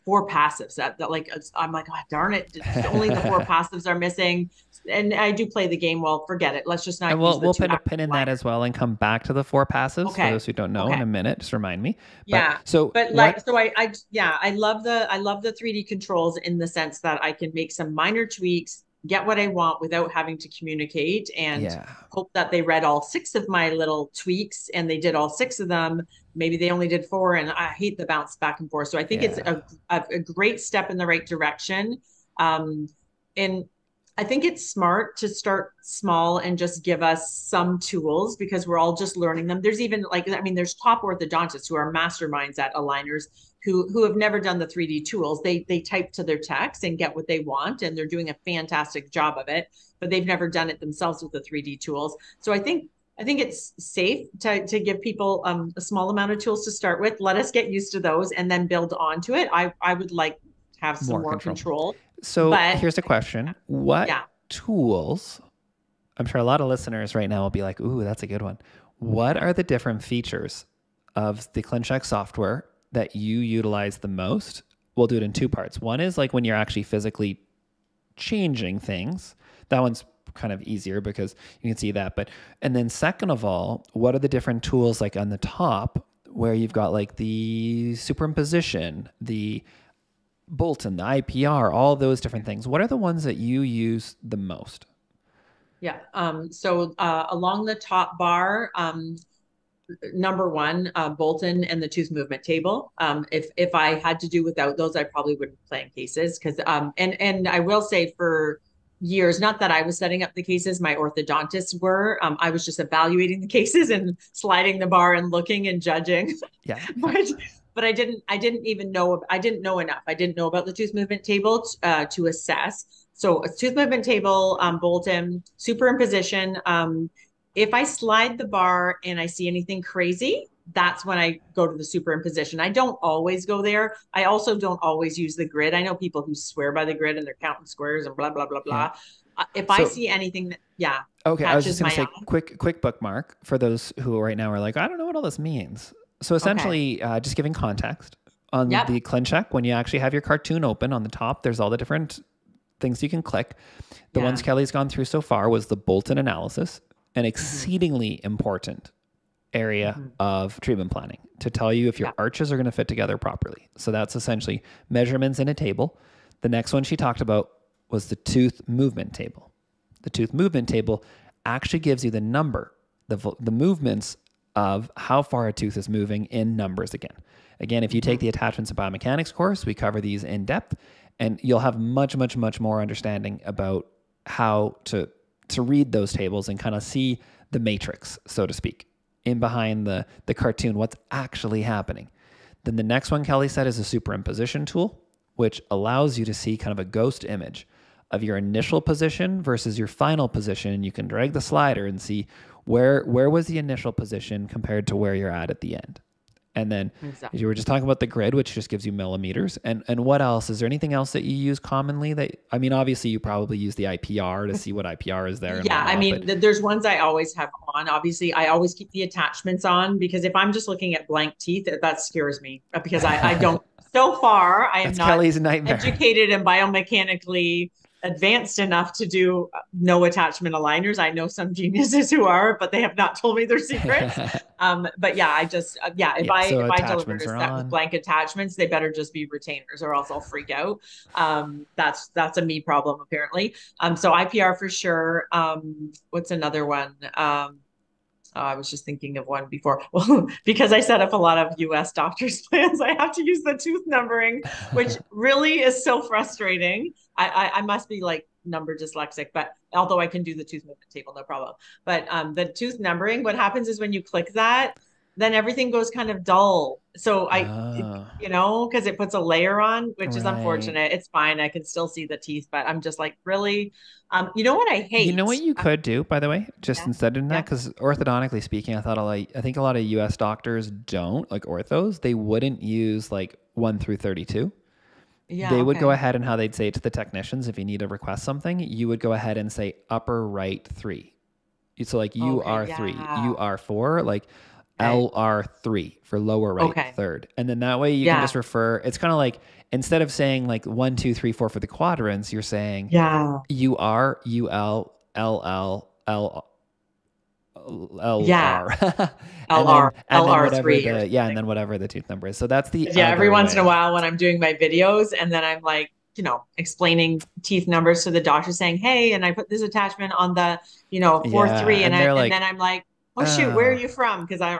four passives, that like I'm like, oh darn it, only the four passives are missing. And I do play the game. Well, forget it. Let's just And not use the we'll two put a active pin in that liners. as well and come back to the four passives for Okay. those who don't know in Okay. a minute. Just remind me. But Yeah. so But like, what? so yeah, I love the 3D controls in the sense that I can make some minor tweaks get what I want without having to communicate, and Yeah. hope that they read all 6 of my little tweaks and they did all 6 of them. Maybe they only did 4, and I hate the bounce back and forth. So I think it's Yeah. a great step in the right direction. Um, and I think it's smart to start small and just give us some tools, because we're all just learning them. There's even like, I mean, there's top orthodontists who are masterminds at aligners who have never done the 3D tools. They type to their text and get what they want, and they're doing a fantastic job of it, but they've never done it themselves with the 3D tools. So I think it's safe to give people a small amount of tools to start with. Let us get used to those and then build onto it. I would like to have some More more control. control. So But here's a question. What yeah, tools, I'm sure a lot of listeners right now will be like, ooh, that's a good one. What are the different features of the ClinCheck software that you utilize the most? We'll do it in 2 parts. One is like when you're actually physically changing things. That one's kind of easier because you can see that. And then second of all, what are the different tools like on the top where you've got like the superimposition, the Bolton, the IPR, all those different things. What are the ones that you use the most? yeah. So along the top bar, number one, Bolton and the tooth movement table. If I had to do without those, I probably wouldn't play in cases, because and I will say, for years, not that I was setting up the cases, my orthodontists were. I was just evaluating the cases and sliding the bar and looking and judging. Yeah. but I didn't even know, I didn't know enough. I didn't know about the tooth movement table to assess. So a tooth movement table, Bolton, superimposition. If I slide the bar and I see anything crazy, that's when I go to the superimposition. I don't always go there. I also don't always use the grid. I know people who swear by the grid and they're counting squares and blah, blah, blah, Yeah. blah. If I So, see anything that, yeah, okay, I was just catches going to my say eye. quick bookmark for those who right now are like, I don't know what all this means. So Okay. essentially, just giving context on Yep. the ClinCheck, when you actually have your cartoon open on the top, there's all the different things you can click. The ones Yeah. Kelly's gone through so far was the Bolton analysis, an Mm-hmm. exceedingly important area Mm-hmm. of treatment planning to tell you if your Yeah. arches are going to fit together properly. So that's essentially measurements in a table. The next one she talked about was the tooth movement table. The tooth movement table actually gives you the number, the movements of how far a tooth is moving in numbers again. Again, if you take Mm-hmm. the attachments and biomechanics course, we cover these in depth, and you'll have much, much, much more understanding about how to read those tables and kind of see the matrix, so to speak, in behind the cartoon, what's actually happening. Then the next one Kelly said is a superimposition tool, which allows you to see kind of a ghost image of your initial position versus your final position. You can drag the slider and see where was the initial position compared to where you're at the end. And then Exactly. you were just talking about the grid, which just gives you millimeters. And what else? Is there anything else that you use commonly that, I mean, obviously you probably use the IPR to see what IPR is there and Yeah, I whatnot, but mean, there's ones I always have on. Obviously, I always keep the attachments on, because if I'm just looking at blank teeth, that scares me, because I don't, so far, I am that's not Kelly's nightmare. educated and biomechanically advanced enough to do no attachment aligners. I know some geniuses who are, but they have not told me their secrets. But yeah, I just yeah, if Yeah, I so if I delivered attachments a are set with on. blank attachments, they better just be retainers, or else I'll freak out. That's a me problem apparently. So IPR for sure. What's another one? I was just thinking of one before. Well, because I set up a lot of US doctors' plans, I have to use the tooth numbering, which really is so frustrating. I must be like number dyslexic, but although I can do the tooth movement table, no problem. But the tooth numbering, what happens is when you click that, then everything goes kind of dull. So Oh, because it puts a layer on, which is right. unfortunate. It's fine. I can still see the teeth, but I'm just like, really? You know what I You know hate? what you could do, by the way, just Yeah, instead of doing that, yeah, because orthodontically speaking, I think a lot of US doctors don't, like orthos, they wouldn't use like 1 through 32. yeah. They would go Okay. ahead and how they'd say it to the technicians if you need to request something, you would go ahead and say upper right 3. So like Okay. UR3, Yeah. UR4, like Okay. LR3 for lower right Okay. third. And then that way you can Yeah. just refer, it's kind of like instead of saying like 1, 2, 3, 4 for the quadrants, you're saying Yeah. UR, UL, LL, Yeah. LR. and then LR, and then whatever or the yeah, and something. then whatever the tooth number is. So that's the Yeah. Every other once in a way. while when I'm doing my videos, and then I'm like, explaining teeth numbers to the doctor saying, hey, and I put this attachment on the, 4-3. And they're And like, then I'm like, oh shoot, where are oh, you from? Because I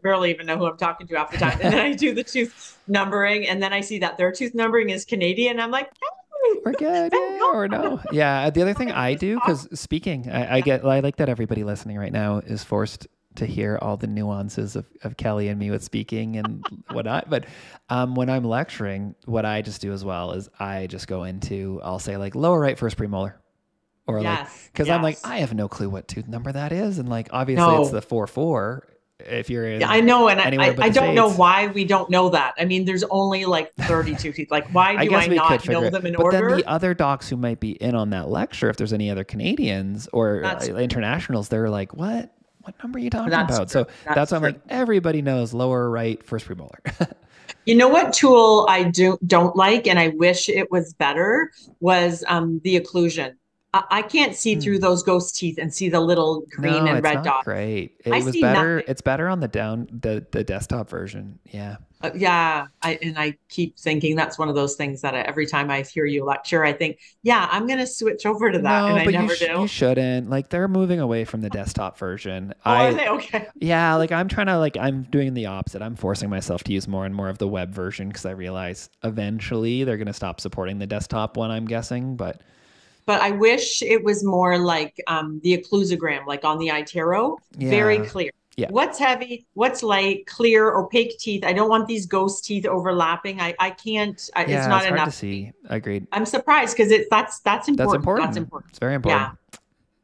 barely even know who I'm talking to half the time. And then I do the tooth numbering, and then I see that their tooth numbering is Canadian. I'm like, hey, we're good. thank Yeah, or God. no. Yeah. The other thing Like, I just do, talk. because speaking, I Yeah. like that everybody listening right now is forced to hear all the nuances of Kelly and me with speaking and whatnot. But when I'm lecturing, what I just do as well is I just go into, I'll say like lower right first premolar. Or like, Yes. because I'm like, Yes. I have no clue what tooth number that is. And like, obviously it's the No. 4-4 if you're Yeah, in I know. And anywhere but I the don't know States. why we don't know that. I mean, there's only like 32 teeth. Like, why I do guess I we could not figure know it. them in But then the order? other docs who might be in on that lecture, if there's any other Canadians or That's internationals, they're like, what? What number are you talking that's about? true. So that's That's why I'm true. like, everybody knows lower right first premolar. You know what tool I don't like, and I wish it was better, was the occlusion. I can't see through Hmm. those ghost teeth and see the little green No, and it's red not dots. great. I It was see better. nothing. It's better on the desktop version. Yeah. Yeah, I keep thinking that's one of those things that every time I hear you lecture, I think, yeah, I'm going to switch over to that, and No, I but never you do. shouldn't. Like they're moving away from the desktop version. Oh, are they okay? Yeah, like I'm trying to like I'm doing the opposite. I'm forcing myself to use more and more of the web version because I realize eventually they're going to stop supporting the desktop one, I'm guessing, but But I wish it was more like the occlusogram, like on the iTero, very yeah. clear. Yeah. What's heavy, what's light, clear, opaque teeth. I don't want these ghost teeth overlapping. I can't, it's Yeah, not it's hard to enough for me. see. Agreed. I'm surprised because that's That's important. That's important. important. It's very Yeah. important.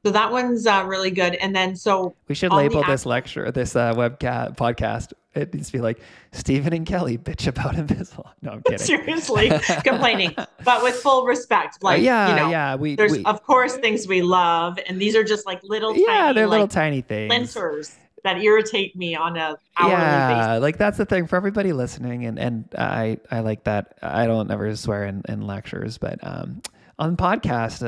So that one's really good. And then so We should on the label this actual, lecture, this webcast podcast. It needs to be like Stephen and Kelly bitch about Invisalign. No, I'm kidding. seriously complaining, but with full respect, like, Yeah. there's of course things we love, and these are just like little Yeah, tiny they're little like tiny things. splinters that irritate me on a hourly basis. Yeah, like that's the thing for everybody listening, and I like that. I don't ever swear in lectures, but on podcast,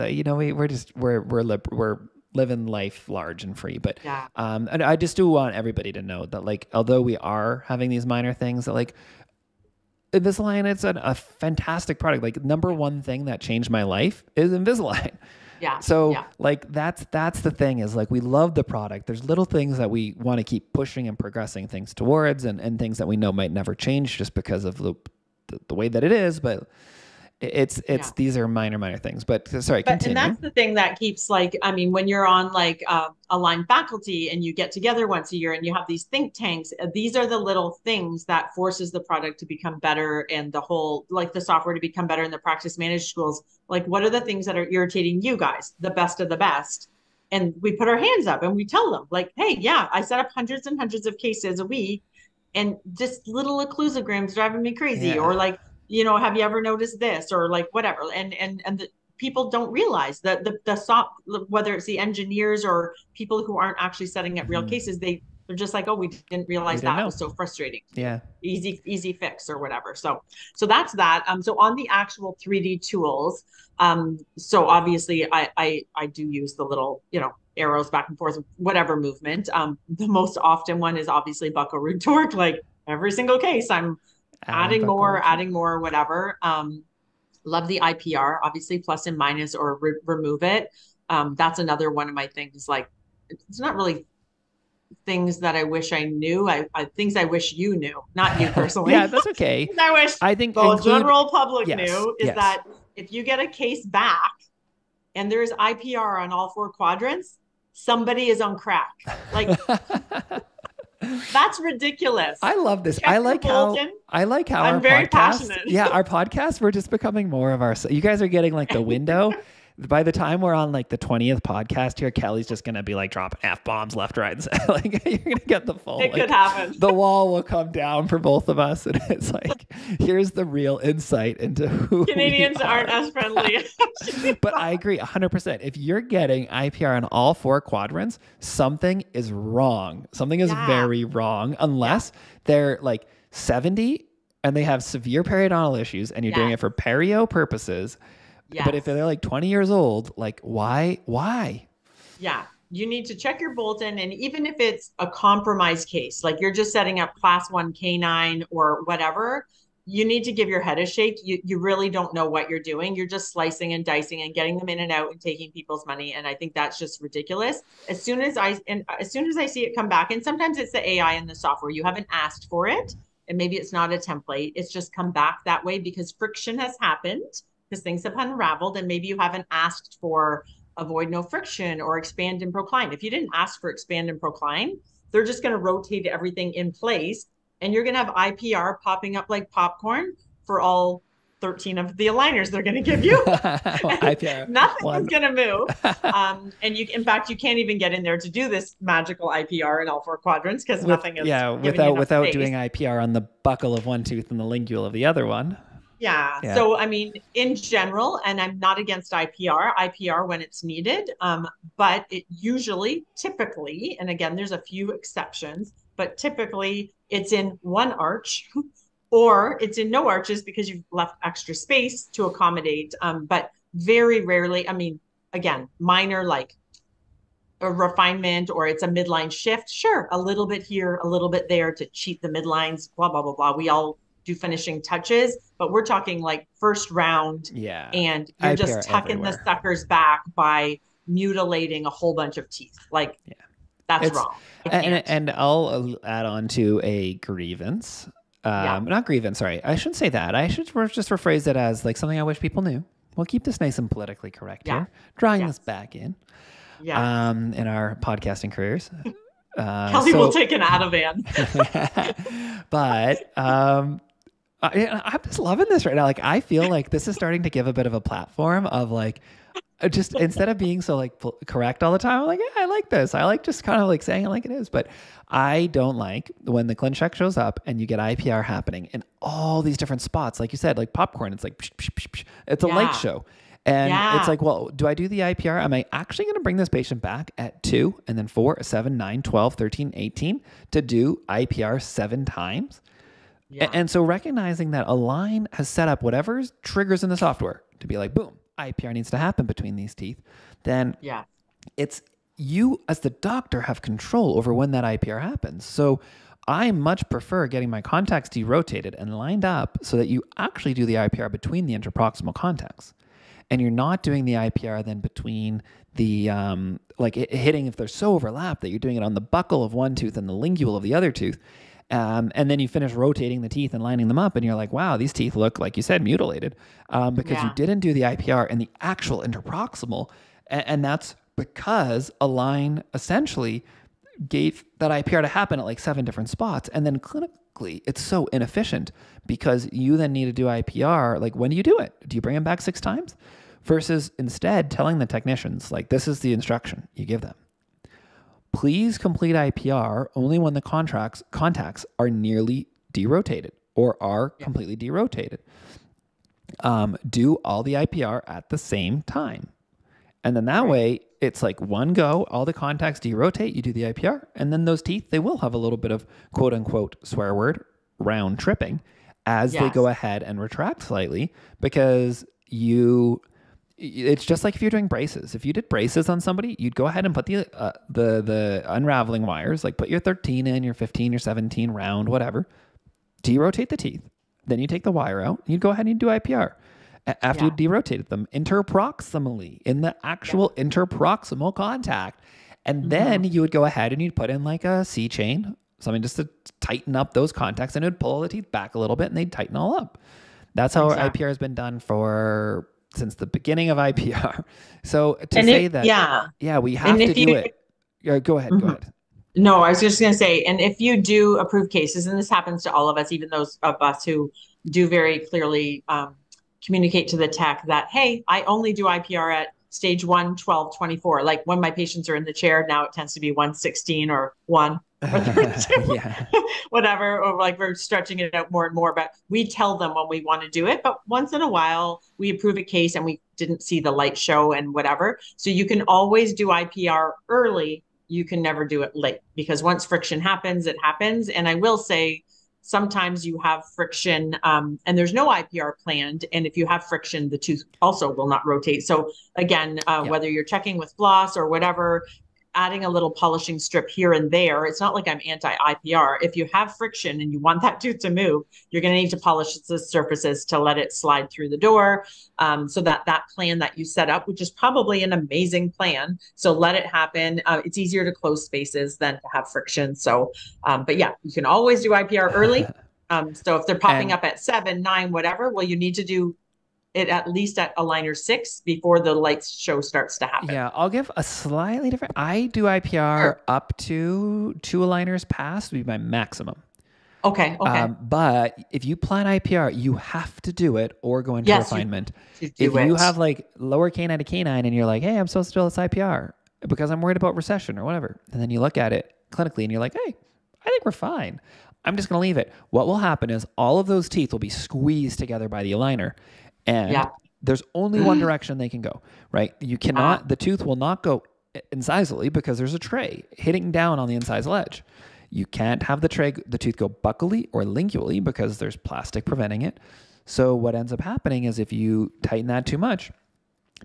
we're living life large and free. But Yeah. and I just do want everybody to know that like although we are having these minor things, that like Invisalign, it's a fantastic product. Like number one thing that changed my life is Invisalign. Yeah. So Yeah. like that's the thing is like we love the product. There's little things that we want to keep pushing and progressing things towards and things that we know might never change just because of the way that it is. But it's Yeah. these are minor things. But sorry, And continue. that's the thing that keeps like, I mean, when you're on like aligned faculty and you get together once a year and you have these think tanks, these are the little things that forces the product to become better and the whole, like the software to become better in the practice managed schools. Like, what are the things that are irritating you guys, the best of the best? And we put our hands up and we tell them like, hey, yeah, I set up hundreds and hundreds of cases a week and just little occlusograms driving me crazy. Yeah. Or like, have you ever noticed this or like whatever? And the people don't realize that the soft, whether it's the engineers or people who aren't actually setting up real Hmm. cases, they're just like, oh, we didn't We realize didn't that know. was so frustrating to you. Yeah. Easy fix or whatever. So that's that. So on the actual 3D tools, so obviously I do use the little, arrows back and forth, whatever movement. The most often one is obviously buccal root torque. Like every single case, I'm adding more, whatever. Love the IPR, obviously plus and minus or remove it. That's another one of my things. Like it's not really things that I wish I knew. Things I wish you knew, not you Yeah, personally. that's okay. I wish I think the include general public yes, knew is yes. that if you get a case back and there's IPR on all four quadrants, somebody is on crack. Like that's ridiculous. I love this. Check your bulletin. I like how I'm our very podcast. passionate. Yeah, our podcast. We're just becoming more of our. You guys are getting like the window. By the time we're on like the 20th podcast here, Kelly's just gonna be like dropping F-bombs left, right, and center. Like you're gonna get the full. It could happen. The wall will come down for both of us, and it's like here's the real insight into who Canadians we are. aren't as friendly. But I agree 100%. If you're getting IPR on all four quadrants, something is wrong. Something is very wrong unless they're like 70 and they have severe periodontal issues and you're doing it for perio purposes. Yes. But if they're like 20 years old, like why? Yeah. You need to check your bulletin. And even if it's a compromised case, like you're just setting up class 1 canine or whatever, you need to give your head a shake. You really don't know what you're doing. You're just slicing and dicing and getting them in and out and taking people's money. And I think that's just ridiculous. As soon as I see it come back, and sometimes it's the AI in the software, you haven't asked for it, and maybe it's not a template. It's just come back that way because friction has happened, because things have unraveled, and maybe you haven't asked for avoid no friction or expand and procline. If you didn't ask for expand and procline, they're just going to rotate everything in place, and you're going to have IPR popping up like popcorn for all 13 of the aligners they're going to give you. IPR Nothing is going to move. And in fact, you can't even get in there to do this magical IPR in all four quadrants because nothing is. Yeah, without doing IPR on the buccal of one tooth and the lingual of the other one. Yeah. So, I mean, in general, and I'm not against IPR when it's needed, but it usually, typically, and again, there's a few exceptions, but typically it's in one arch or it's in no arches because you've left extra space to accommodate. But very rarely, I mean, again, minor like a refinement or it's a midline shift. Sure. A little bit here, a little bit there to cheat the midlines, blah, blah, blah, blah. We all do finishing touches, but we're talking like first round. Yeah. And you're IPR just tucking everywhere. The suckers back by mutilating a whole bunch of teeth. Like that's wrong. And I'll add on to a grievance. Not grievance, sorry. I shouldn't say that. I should just rephrase it as like something I wish people knew. We'll keep this nice and politically correct here. Drawing this back in. Yeah. In our podcasting careers. Kelley will take an Ativan. But I'm just loving this right now. Like, I feel like this is starting to give a bit of a platform of like, just instead of being so like correct all the time, I'm like, yeah, I like this. I like just kind of like saying it like it is. But I don't like when the clinch check shows up and you get IPR happening in all these different spots. Like you said, like popcorn, it's like, psh, psh, psh, psh. It's a light show. And it's like, well, do I do the IPR? Am I actually going to bring this patient back at 2 and then 4, 7, 9, 12, 13, 18 to do IPR 7 times? Yeah. And so recognizing that Align has set up whatever triggers in the software to be like, boom, IPR needs to happen between these teeth, then it's you as the doctor have control over when that IPR happens. So I much prefer getting my contacts derotated and lined up so that you actually do the IPR between the interproximal contacts. And you're not doing the IPR then between the, hitting if they're so overlapped that you're doing it on the buccal of one tooth and the lingual of the other tooth. And then you finish rotating the teeth and lining them up and you're like, wow, these teeth look, like you said, mutilated because you didn't do the IPR and the actual interproximal. And that's because Align essentially gave that IPR to happen at like 7 different spots. And then clinically, it's so inefficient because you then need to do IPR. Like, when do you do it? Do you bring them back 6 times? Versus instead telling the technicians, like, this is the instruction you give them. Please complete IPR only when the contacts are nearly derotated or are completely derotated. Do all the IPR at the same time. And then that way, it's like one go, all the contacts derotate, you do the IPR, and then those teeth, they will have a little bit of quote unquote swear word round tripping as they go ahead and retract slightly because it's just like if you're doing braces. If you did braces on somebody, you'd go ahead and put the unraveling wires, like put your 13 in, your 15, your 17 round, whatever, derotate the teeth. Then you take the wire out, you'd go ahead and you do IPR. After you derotated them interproximally in the actual interproximal contact. And then you would go ahead and you'd put in like a C chain, something just to tighten up those contacts, and it would pull the teeth back a little bit and they'd tighten all up. That's how our IPR has been done since the beginning of IPR. So to say that, we have to do it. Go ahead. No, I was just going to say, and if you do approve cases, and this happens to all of us, even those of us who do very clearly communicate to the tech that, hey, I only do IPR at stage 1, 12, 24. Like when my patients are in the chair, now it tends to be 116 or 1 or 32, whatever, or like we're stretching it out more and more. But we tell them when we want to do it. But once in a while, we approve a case and we didn't see the light show and whatever. So you can always do IPR early. You can never do it late because once friction happens, it happens. And I will say, sometimes you have friction and there's no IPR planned. And if you have friction, the tooth also will not rotate. So again, whether you're checking with floss or whatever, adding a little polishing strip here and there. It's not like I'm anti-IPR. If you have friction and you want that tooth to move, you're going to need to polish the surfaces to let it slide through the door. So that plan that you set up, which is probably an amazing plan. So let it happen. It's easier to close spaces than to have friction. So, but yeah, you can always do IPR early. So if they're popping up at 7, 9, whatever, well, you need to do it at least at aligner 6 before the light show starts to happen. Yeah, I'll give a slightly different. I do IPR up to 2 aligners past would be my maximum. Okay. But if you plan IPR, you have to do it or go into refinement. If you have like lower canine to canine and you're like, hey, I'm supposed to do this IPR because I'm worried about recession or whatever. And then you look at it clinically and you're like, hey, I think we're fine. I'm just going to leave it. What will happen is all of those teeth will be squeezed together by the aligner. And there's only one direction they can go, right? You cannot, the tooth will not go incisally because there's a tray hitting down on the incisal edge. You can't have the tooth go buccally or lingually because there's plastic preventing it. So what ends up happening is if you tighten that too much,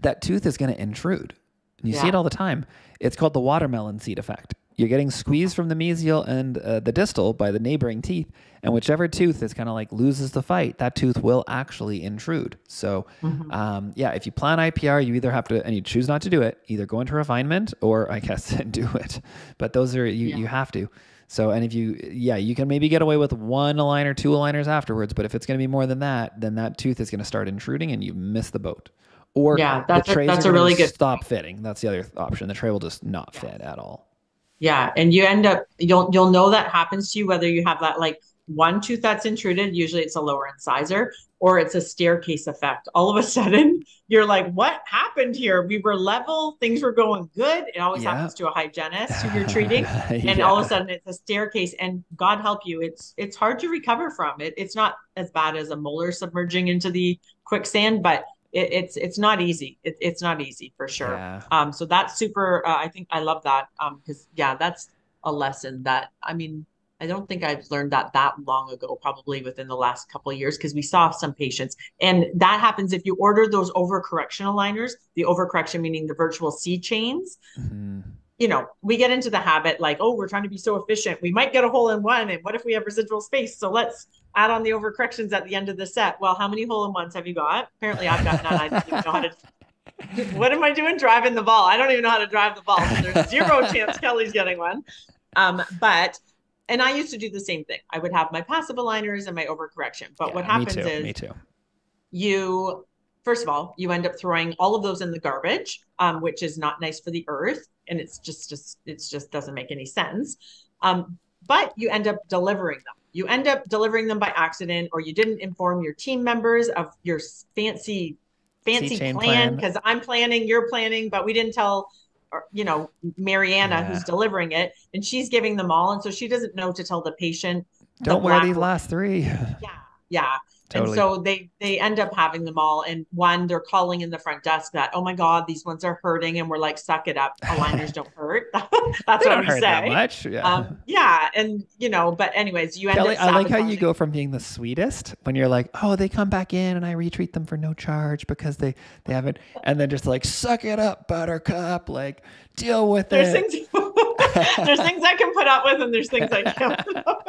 that tooth is going to intrude. And you see it all the time. It's called the watermelon seed effect. You're getting squeezed from the mesial and the distal by the neighboring teeth, and whichever tooth is kind of like loses the fight, that tooth will actually intrude. So, if you plan IPR, you either have to, and you choose not to do it, either go into refinement or I guess do it. But those are, you have to. So, and if you can maybe get away with 1 aligner, 2 aligners afterwards, but if it's going to be more than that, then that tooth is going to start intruding and you miss the boat. Or the trays that's a really good stop fitting. That's the other option. The tray will just not fit at all. Yeah. And you end up, you'll know that happens to you, whether you have that like one tooth that's intruded, usually it's a lower incisor, or it's a staircase effect. All of a sudden you're like, what happened here? We were level, things were going good. It always happens to a hygienist who you're treating. And all of a sudden it's a staircase, and God help you, it's hard to recover from it. It's not as bad as a molar submerging into the quicksand, but it's not easy. It's not easy for sure. Yeah. So that's super. I think I love that. Because that's a lesson that, I mean, I don't think I've learned that long ago, probably within the last couple of years, because we saw some patients, and that happens if you order those overcorrection aligners, the overcorrection meaning the virtual C chains. You know, we get into the habit like, oh, we're trying to be so efficient. We might get a hole in one. And what if we have residual space? So let's add on the overcorrections at the end of the set. Well, how many hole in ones have you got? Apparently I've got none. I don't even know how to, what am I doing? Driving the ball. I don't even know how to drive the ball. So there's 0 chance Kelly's getting one. And I used to do the same thing. I would have my passive aligners and my overcorrection. But what happens is you, first of all, you end up throwing all of those in the garbage, which is not nice for the earth. And it just doesn't make any sense. But you end up delivering them. You end up delivering them by accident, or you didn't inform your team members of your fancy plan, because I'm planning, you're planning, but we didn't tell, Mariana, who's delivering it, and she's giving them all. And so she doesn't know to tell the patient, don't wear these last 3. Yeah. Totally. And so they end up having them all. And one, they're calling in the front desk that, oh my God, these ones are hurting. And we're like, suck it up. Aligners don't hurt. That's what we say. That much. Yeah. And but anyways, you end up I like how you go from being the sweetest when you're like, oh, they come back in and I retreat them for no charge because they haven't. And then just like, suck it up, buttercup, like deal with there's it. There's things I can put up with, and there's things I can't put up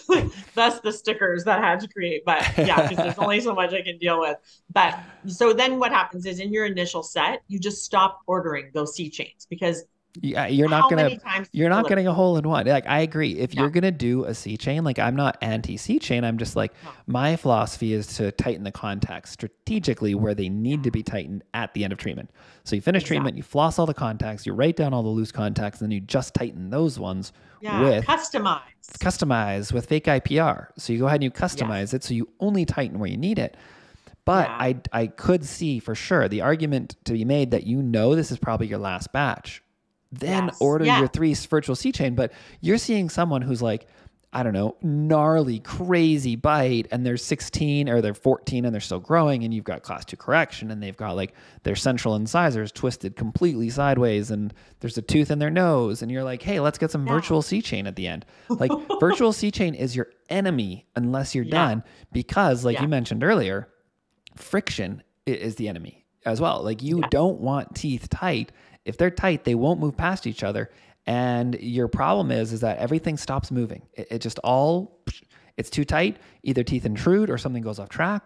with. That's the stickers that I had to create. But because there's only so much I can deal with. But so then what happens is in your initial set, you just stop ordering those C chains, because you're not getting a hole in one. Like, I agree. If you're going to do a C chain, like, I'm not anti C chain. I'm just like, my philosophy is to tighten the contacts strategically where they need to be tightened at the end of treatment. So you finish treatment, you floss all the contacts, you write down all the loose contacts, and then you just tighten those ones with customize with fake IPR. So you go ahead and you customize it. So you only tighten where you need it. But I could see for sure the argument to be made that, this is probably your last batch. Then order your 3 virtual C chain. But you're seeing someone who's like, I don't know, gnarly, crazy bite, and they're 16 or they're 14 and they're still growing, and you've got class 2 correction, and they've got like their central incisors twisted completely sideways, and there's a tooth in their nose, and you're like, hey, let's get some virtual C chain at the end. Like, virtual C chain is your enemy unless you're done, because like you mentioned earlier, friction is the enemy as well. Like, you don't want teeth tight If they're tight, they won't move past each other. And your problem is that everything stops moving. It just all, it's too tight. Either teeth intrude or something goes off track,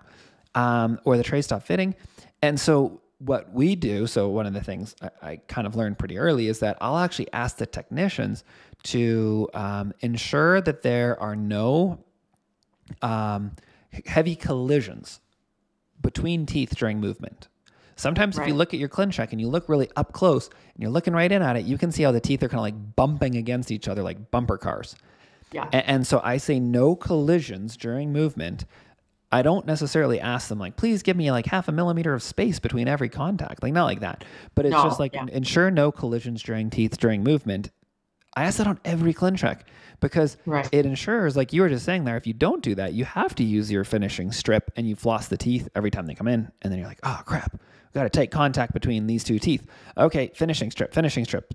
or the trays stop fitting. And so what we do, so one of the things I kind of learned pretty early is that I'll actually ask the technicians to ensure that there are no heavy collisions between teeth during movement. Sometimes if you look at your ClinCheck and you look really up close and you're looking right in at it, you can see how the teeth are kind of like bumping against each other like bumper cars. Yeah. And so I say no collisions during movement. I don't necessarily ask them like, please give me like 0.5 millimeter of space between every contact. Like not like that, but it's just like ensure no collisions during teeth during movement. I ask that on every ClinCheck because it ensures, like you were just saying there, if you don't do that, you have to use your finishing strip and you floss the teeth every time they come in. And then you're like, oh crap, we've got to take contact between these two teeth. Okay, finishing strip,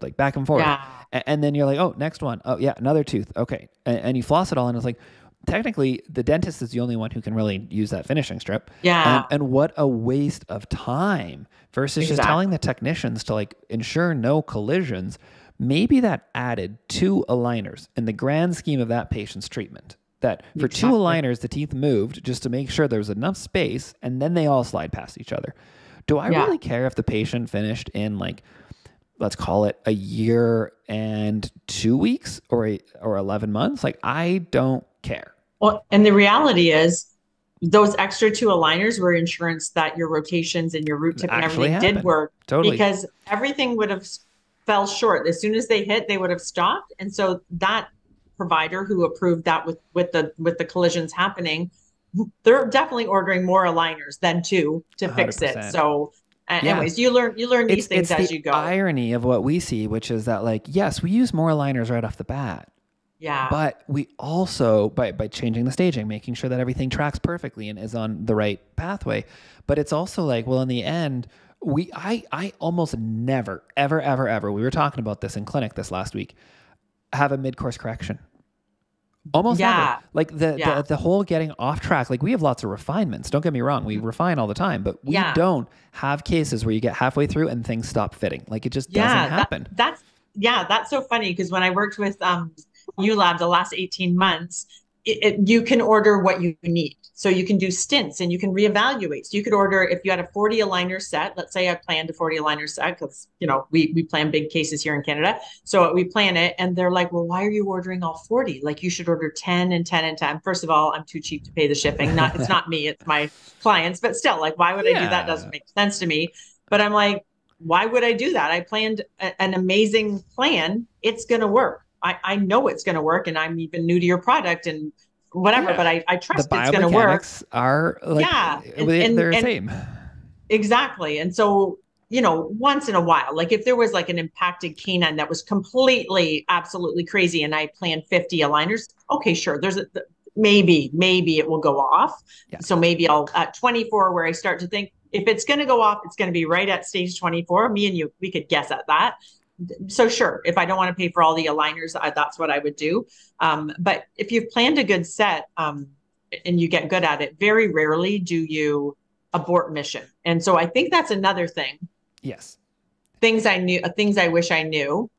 like back and forth. Yeah. And then you're like, oh, next one. Oh yeah, another tooth. Okay. And you floss it all. And it's like, technically the dentist is the only one who can really use that finishing strip. Yeah. And what a waste of time versus just telling the technicians to like ensure no collisions. Maybe that added 2 aligners in the grand scheme of that patient's treatment. That for 2 aligners, the teeth moved just to make sure there was enough space and then they all slide past each other. Do I really care if the patient finished in like, let's call it a year and 2 weeks or 11 months? Like, I don't care. Well, and the reality is those extra 2 aligners were insurance that your rotations and your root tip and everything did work. Totally. Because everything would have fell short. As soon as they hit, they would have stopped. And so that provider who approved that with the collisions happening, they're definitely ordering more aligners than 2 to 100%. Fix it. So anyways, you learn these things as you go. It's the irony of what we see, which is that like, yes, we use more aligners right off the bat. Yeah. But we also, by changing the staging, making sure that everything tracks perfectly and is on the right pathway. But it's also like, well, in the end, I almost never, ever, we were talking about this in clinic this last week, have a mid-course correction. Almost never. Like the whole getting off track, like we have lots of refinements. Don't get me wrong. We refine all the time, but we don't have cases where you get halfway through and things stop fitting. Like it just doesn't happen. That's so funny. Because when I worked with ULab the last 18 months, you can order what you need. So you can do stints and you can reevaluate. So you could order, if you had a 40 aligner set, let's say I planned a 40 aligner set because, we plan big cases here in Canada. So we plan it and they're like, well, why are you ordering all 40? Like you should order 10 and 10 and 10. First of all, I'm too cheap to pay the shipping. It's not me, it's my clients, but still like, why would I do that? Doesn't make sense to me. But I'm like, why would I do that? I planned an amazing plan. It's going to work. I know it's going to work and I'm even new to your product and whatever, but I trust it's going to work. Are like, they're the same. Exactly. And so, once in a while, like if there was like an impacted canine that was absolutely crazy and I planned 50 aligners, okay, sure. There's maybe it will go off. Yeah. So maybe I'll at 24 where I start to think if it's going to go off, it's going to be right at stage 24. Me and you, we could guess at that. So sure, if I don't want to pay for all the aligners, that's what I would do. But if you've planned a good set and you get good at it, very rarely do you abort mission. And so I think that's another thing. Yes. Things I wish I knew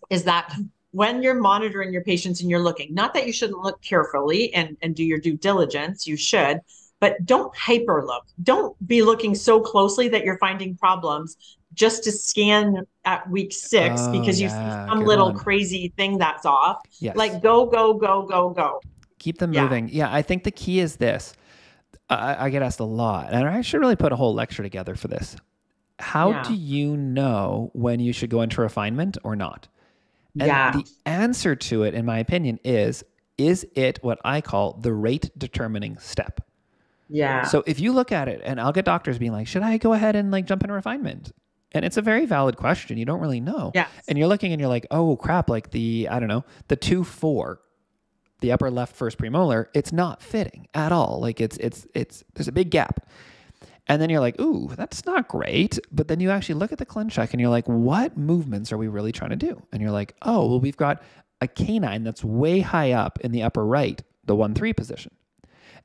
is that when you're monitoring your patients and you're looking, not that you shouldn't look carefully and do your due diligence, you should, but don't hyper look. Don't be looking so closely that you're finding problems just to scan at week 6 because you see some little crazy thing that's off. Yes. Like go. Keep them moving. Yeah, I think the key is this. I get asked a lot, and I should really put a whole lecture together for this. How do you know when you should go into refinement or not? And the answer to it, in my opinion, is it what I call the rate determining step? Yeah. So if you look at it, and I'll get doctors being like, should I go ahead and like jump into refinement? And it's a very valid question. You don't really know. Yeah. And you're looking and you're like, oh crap, like the 2-4, the upper left first premolar, it's not fitting at all. Like it's there's a big gap. And then you're like, ooh, that's not great. But then you actually look at the ClinCheck and you're like, what movements are we really trying to do? And you're like, oh, well, we've got a canine that's way high up in the upper right, the 1-3 position.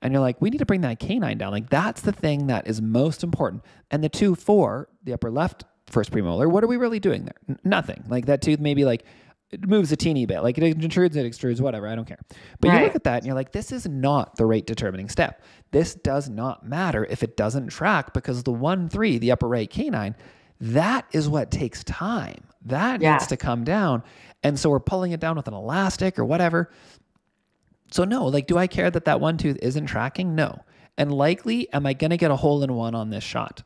And you're like, we need to bring that canine down. Like that's the thing that is most important. And the 2-4, the upper left first premolar, what are we really doing there? Nothing. Like that tooth maybe like it moves a teeny bit, like it extrudes, whatever. I don't care. But you look at that and you're like, this is not the rate determining step. This does not matter if it doesn't track, because the 1-3, the upper right canine, that is what takes time. That needs to come down. And so we're pulling it down with an elastic or whatever. So no, like, do I care that that one tooth isn't tracking? No. And likely, am I going to get a hole-in-one on this shot?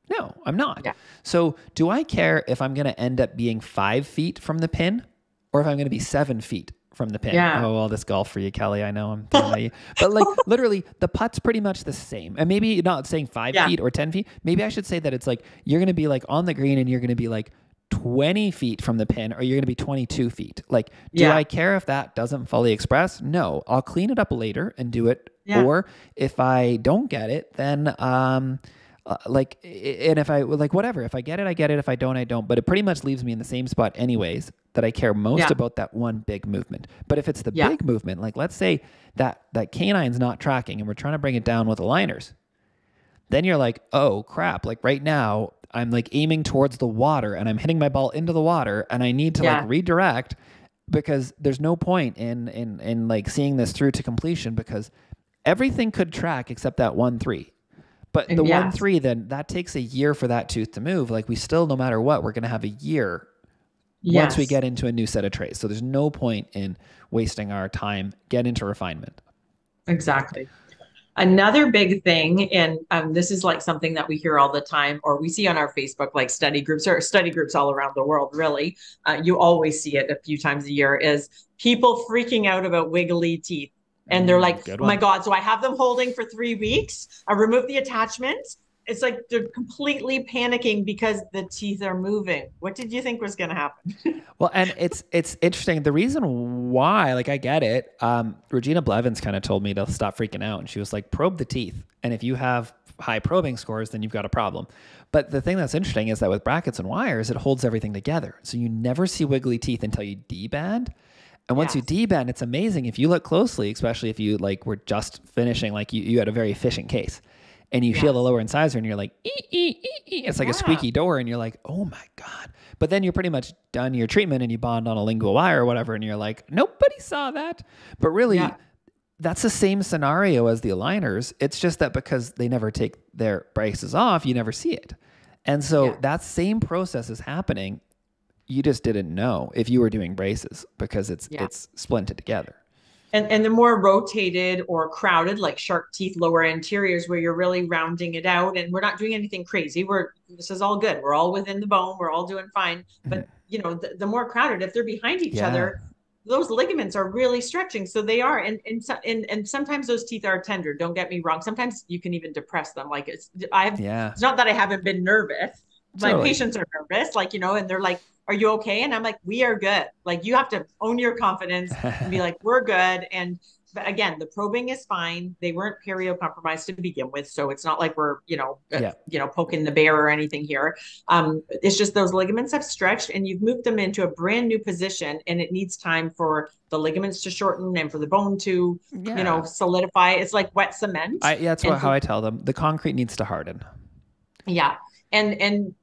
No, I'm not. Yeah. So do I care if I'm going to end up being 5 feet from the pin, or if I'm going to be 7 feet from the pin? Yeah. Oh, well, this golf for you, Kelly. I know I'm thinking about you. But like literally the putt's pretty much the same. And maybe not saying 5 feet or 10 feet. Maybe I should say that it's like, you're going to be like on the green and you're going to be like 20 feet from the pin, or you're going to be 22 feet. Like, do I care if that doesn't fully express? No, I'll clean it up later and do it. Yeah. Or if I don't get it, then, and if I like, whatever, if I get it, I get it. If I don't, I don't. But it pretty much leaves me in the same spot anyways, that I care most about that one big movement. But if it's the big movement, like let's say that canine's not tracking and we're trying to bring it down with aligners, then you're like, oh crap. Like right now I'm like aiming towards the water and I'm hitting my ball into the water and I need to like redirect, because there's no point in like seeing this through to completion, because everything could track except that 1-3. But the 1-3, then that takes a year for that tooth to move. Like we still, no matter what, we're going to have a year once we get into a new set of trays. So there's no point in wasting our time, get into refinement. Exactly. Another big thing, and this is like something that we hear all the time, or we see on our Facebook, like study groups all around the world, really. You always see it a few times a year, is people freaking out about wiggly teeth. And they're like, oh my God, so I have them holding for 3 weeks. I remove the attachment. It's like they're completely panicking because the teeth are moving. What did you think was going to happen? Well, and it's interesting. The reason why, like, I get it. Regina Blevins kind of told me to stop freaking out. And she was like, probe the teeth. And if you have high probing scores, then you've got a problem. But the thing that's interesting is that with brackets and wires, it holds everything together. So you never see wiggly teeth until you deband. And once you deband, it's amazing. If you look closely, especially if you like were just finishing, like you had a very efficient case, and you feel the lower incisor and you're like, it's like a squeaky door, and you're like, oh my God. But then you're pretty much done your treatment and you bond on a lingual wire or whatever, and you're like, nobody saw that. But really, that's the same scenario as the aligners. It's just that because they never take their braces off, you never see it. And so that same process is happening. You just didn't know if you were doing braces, because it's splinted together. And the more rotated or crowded, like shark teeth, lower anteriors, where you're really rounding it out, and we're not doing anything crazy. This is all good. We're all within the bone. We're all doing fine. But you know, the more crowded, if they're behind each other, those ligaments are really stretching. So they are, and sometimes those teeth are tender. Don't get me wrong. Sometimes you can even depress them. Like it's not that I haven't been nervous. My patients are nervous, like, you know, and they're like, are you okay? And I'm like, we are good. Like, you have to own your confidence and be like, we're good. But again, the probing is fine. They weren't perio-compromised to begin with. So it's not like we're, poking the bear or anything here. It's just those ligaments have stretched and you've moved them into a brand new position, and it needs time for the ligaments to shorten and for the bone to, solidify. It's like wet cement. That's how I tell them. The concrete needs to harden. Yeah. And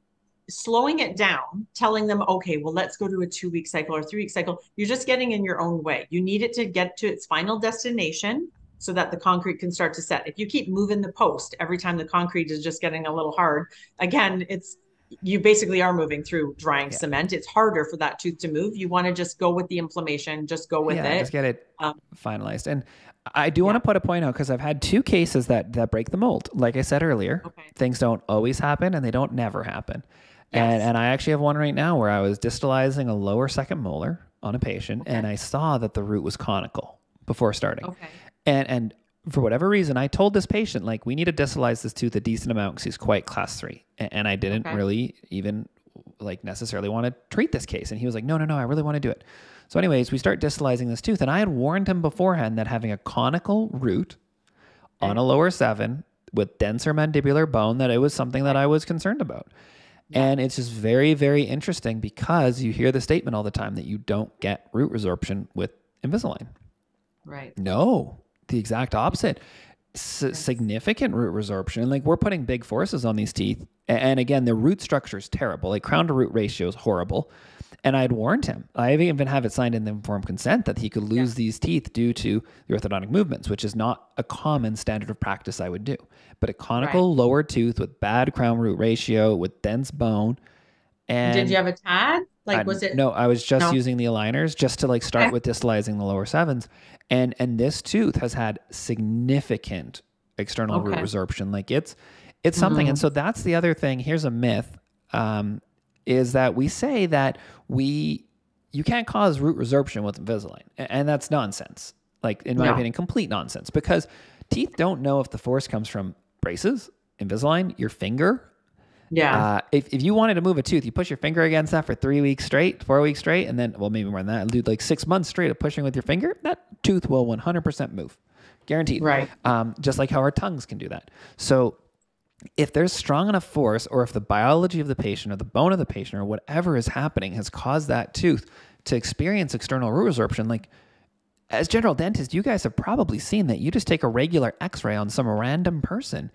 slowing it down, telling them, okay, well, let's go to a 2-week cycle or 3-week cycle. You're just getting in your own way. You need it to get to its final destination so that the concrete can start to set. If you keep moving the post every time the concrete is just getting a little hard, again, you basically are moving through drying cement. It's harder for that tooth to move. You want to just go with the inflammation, just go with it. Just get it finalized. And I do want to put a point out, because I've had 2 cases that break the mold. Like I said earlier, things don't always happen and they don't never happen. Yes. And I actually have one right now where I was distalizing a lower second molar on a patient, and I saw that the root was conical before starting. Okay. And for whatever reason, I told this patient, like, we need to distalize this tooth a decent amount because he's quite class 3. And I didn't really even like necessarily want to treat this case. And he was like, no, I really want to do it. So anyways, we start distalizing this tooth, and I had warned him beforehand that having a conical root on a lower 7 with denser mandibular bone, that it was something that I was concerned about. And it's just very, very interesting, because you hear the statement all the time that you don't get root resorption with Invisalign. Right. No, the exact opposite. significant root resorption. And like we're putting big forces on these teeth. And again, the root structure is terrible. Like crown to root ratio is horrible. And I'd warned him. I even have it signed in the informed consent that he could lose these teeth due to the orthodontic movements, which is not a common standard of practice I would do. But a conical lower tooth with bad crown root ratio, with dense bone. And did you have a TAD? Like, was it? No, I was just using the aligners just to like start with distalizing the lower sevens. And this tooth has had significant external root resorption. Like it's something. And so that's the other thing. Here's a myth, is that we say that you can't cause root resorption with Invisalign. And that's nonsense. Like in my opinion, complete nonsense, because teeth don't know if the force comes from braces, Invisalign, your finger. Yeah. If you wanted to move a tooth, you push your finger against that for 3 weeks straight, 4 weeks straight, and then, well, maybe more than that, do like 6 months straight of pushing with your finger, that tooth will 100% move. Guaranteed. Right. Just like how our tongues can do that. So if there's strong enough force, or if the biology of the patient or the bone of the patient or whatever is happening has caused that tooth to experience external root resorption, like as general dentists, you guys have probably seen that you just take a regular x-ray on some random person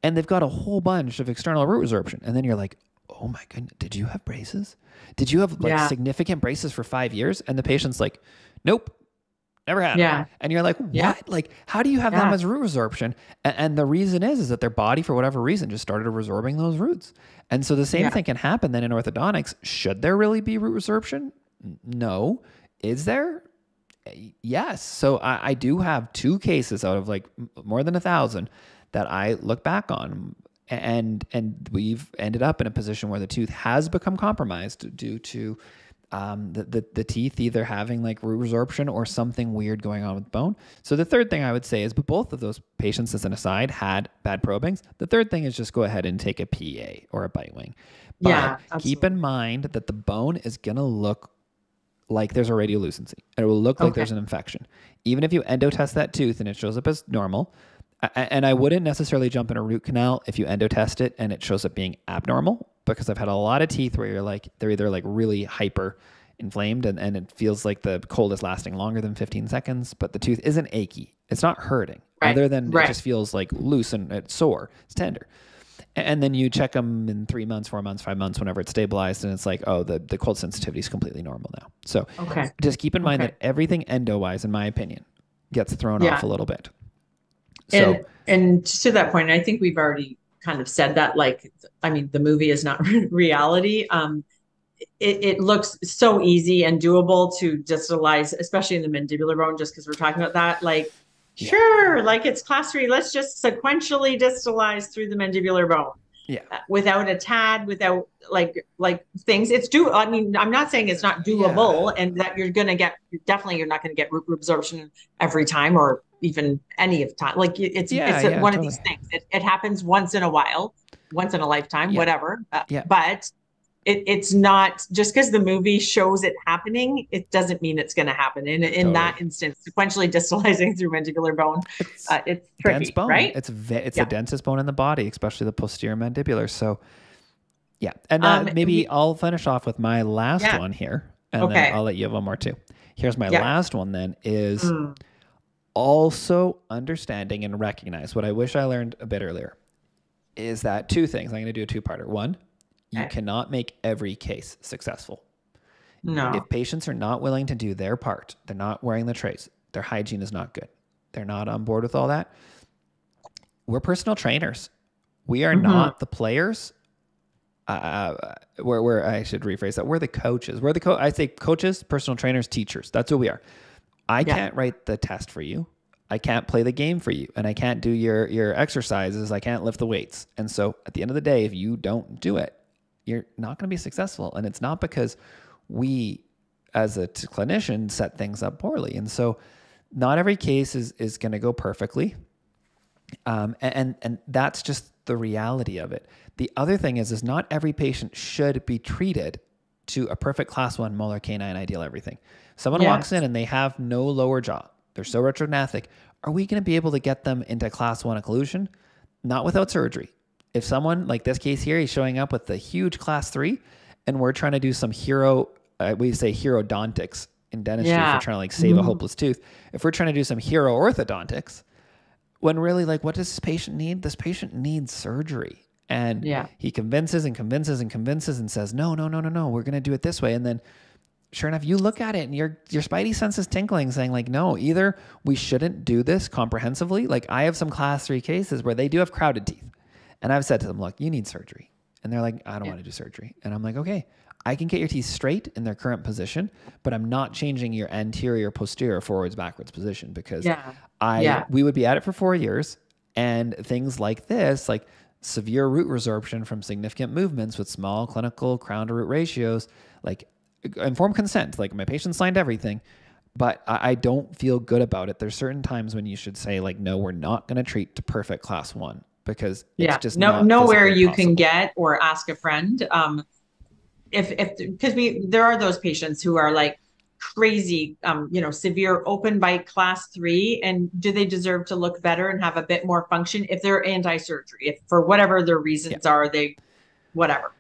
and they've got a whole bunch of external root resorption. And then you're like, oh my goodness, did you have braces? Did you have like significant braces for 5 years? And the patient's like, nope, never had them. And you're like, what? Like, how do you have them as root resorption? And the reason is that their body, for whatever reason, just started resorbing those roots. And so the same thing can happen then in orthodontics. Should there really be root resorption? No. Is there? Yes. So I do have 2 cases out of like more than 1,000 that I look back on, and we've ended up in a position where the tooth has become compromised due to the teeth either having like root resorption or something weird going on with bone. So the third thing I would say is, but both of those patients, as an aside, had bad probings. The third thing is just go ahead and take a PA or a bite wing. But keep in mind that the bone is going to look like there's a radiolucency. It will look like there's an infection. Even if you endotest that tooth and it shows up as normal, and I wouldn't necessarily jump in a root canal if you endotest it and it shows up being abnormal, because I've had a lot of teeth where you're like, they're either like really hyper inflamed and it feels like the cold is lasting longer than 15 seconds, but the tooth isn't achy. It's not hurting other than it just feels like loose and it's sore. It's tender. And then you check them in 3 months, 4 months, 5 months, whenever it's stabilized, and it's like, oh, the cold sensitivity is completely normal now. So just keep in mind that everything endo-wise, in my opinion, gets thrown off a little bit. So, and to that point, I think we've already kind of said that, like, I mean, the movie is not reality. It looks so easy and doable to distalize, especially in the mandibular bone, just because we're talking about that. Like, sure, like it's class 3. Let's just sequentially distalize through the mandibular bone. Without a TAD, without like things. It's I mean, I'm not saying it's not doable and that you're going to get, definitely you're not going to get root resorption every time or even any of time. Like it's one of these things. It happens once in a while, once in a lifetime, whatever. But it's not just because the movie shows it happening, it doesn't mean it's going to happen. In that instance, sequentially distalizing through mandibular bone, it's tricky, dense bone. Right? It's the densest bone in the body, especially the posterior mandibular. So, and maybe I'll finish off with my last one here, and then I'll let you have one more too. Here's my last one. Then is also understanding and recognize what I wish I learned a bit earlier. Is that 2 things? I'm going to do a 2-parter. 1. You cannot make every case successful. No. If patients are not willing to do their part, they're not wearing the trays, their hygiene is not good, they're not on board with all that, we're personal trainers. We are not the players. We're I should rephrase that. We're the coaches. I say coaches, personal trainers, teachers. That's what we are. I can't write the test for you. I can't play the game for you, and I can't do your exercises. I can't lift the weights. And so at the end of the day, if you don't do it, you're not going to be successful. And it's not because we, as a clinician, set things up poorly. And so not every case is going to go perfectly. And that's just the reality of it. The other thing is not every patient should be treated to a perfect class 1 molar canine ideal everything. Someone walks in and they have no lower jaw. They're so retrognathic. Are we going to be able to get them into class 1 occlusion? Not without surgery. If someone like this case here, he's showing up with a huge class 3 and we're trying to do some we say herodontics in dentistry if we're trying to like save a hopeless tooth. If we're trying to do some hero orthodontics, when really, like, what does this patient need? This patient needs surgery. And he convinces and convinces and convinces and says, no, we're going to do it this way. And then sure enough, you look at it and your spidey sense is tinkling, saying like, no, either we shouldn't do this comprehensively. Like, I have some class 3 cases where they do have crowded teeth. And I've said to them, look, you need surgery. And they're like, I don't want to do surgery. And I'm like, okay, I can get your teeth straight in their current position, but I'm not changing your anterior, posterior, forwards, backwards position, because we would be at it for 4 years. And things like this, like severe root resorption from significant movements with small clinical crown to root ratios, like informed consent, like my patient signed everything, but I don't feel good about it. There's certain times when you should say like, no, we're not going to treat to perfect class 1, because it's just nowhere you possible. can get, or ask a friend. Because there are those patients who are like crazy, severe open bite class 3, and do they deserve to look better and have a bit more function if they're anti-surgery, if for whatever their reasons are, they, whatever.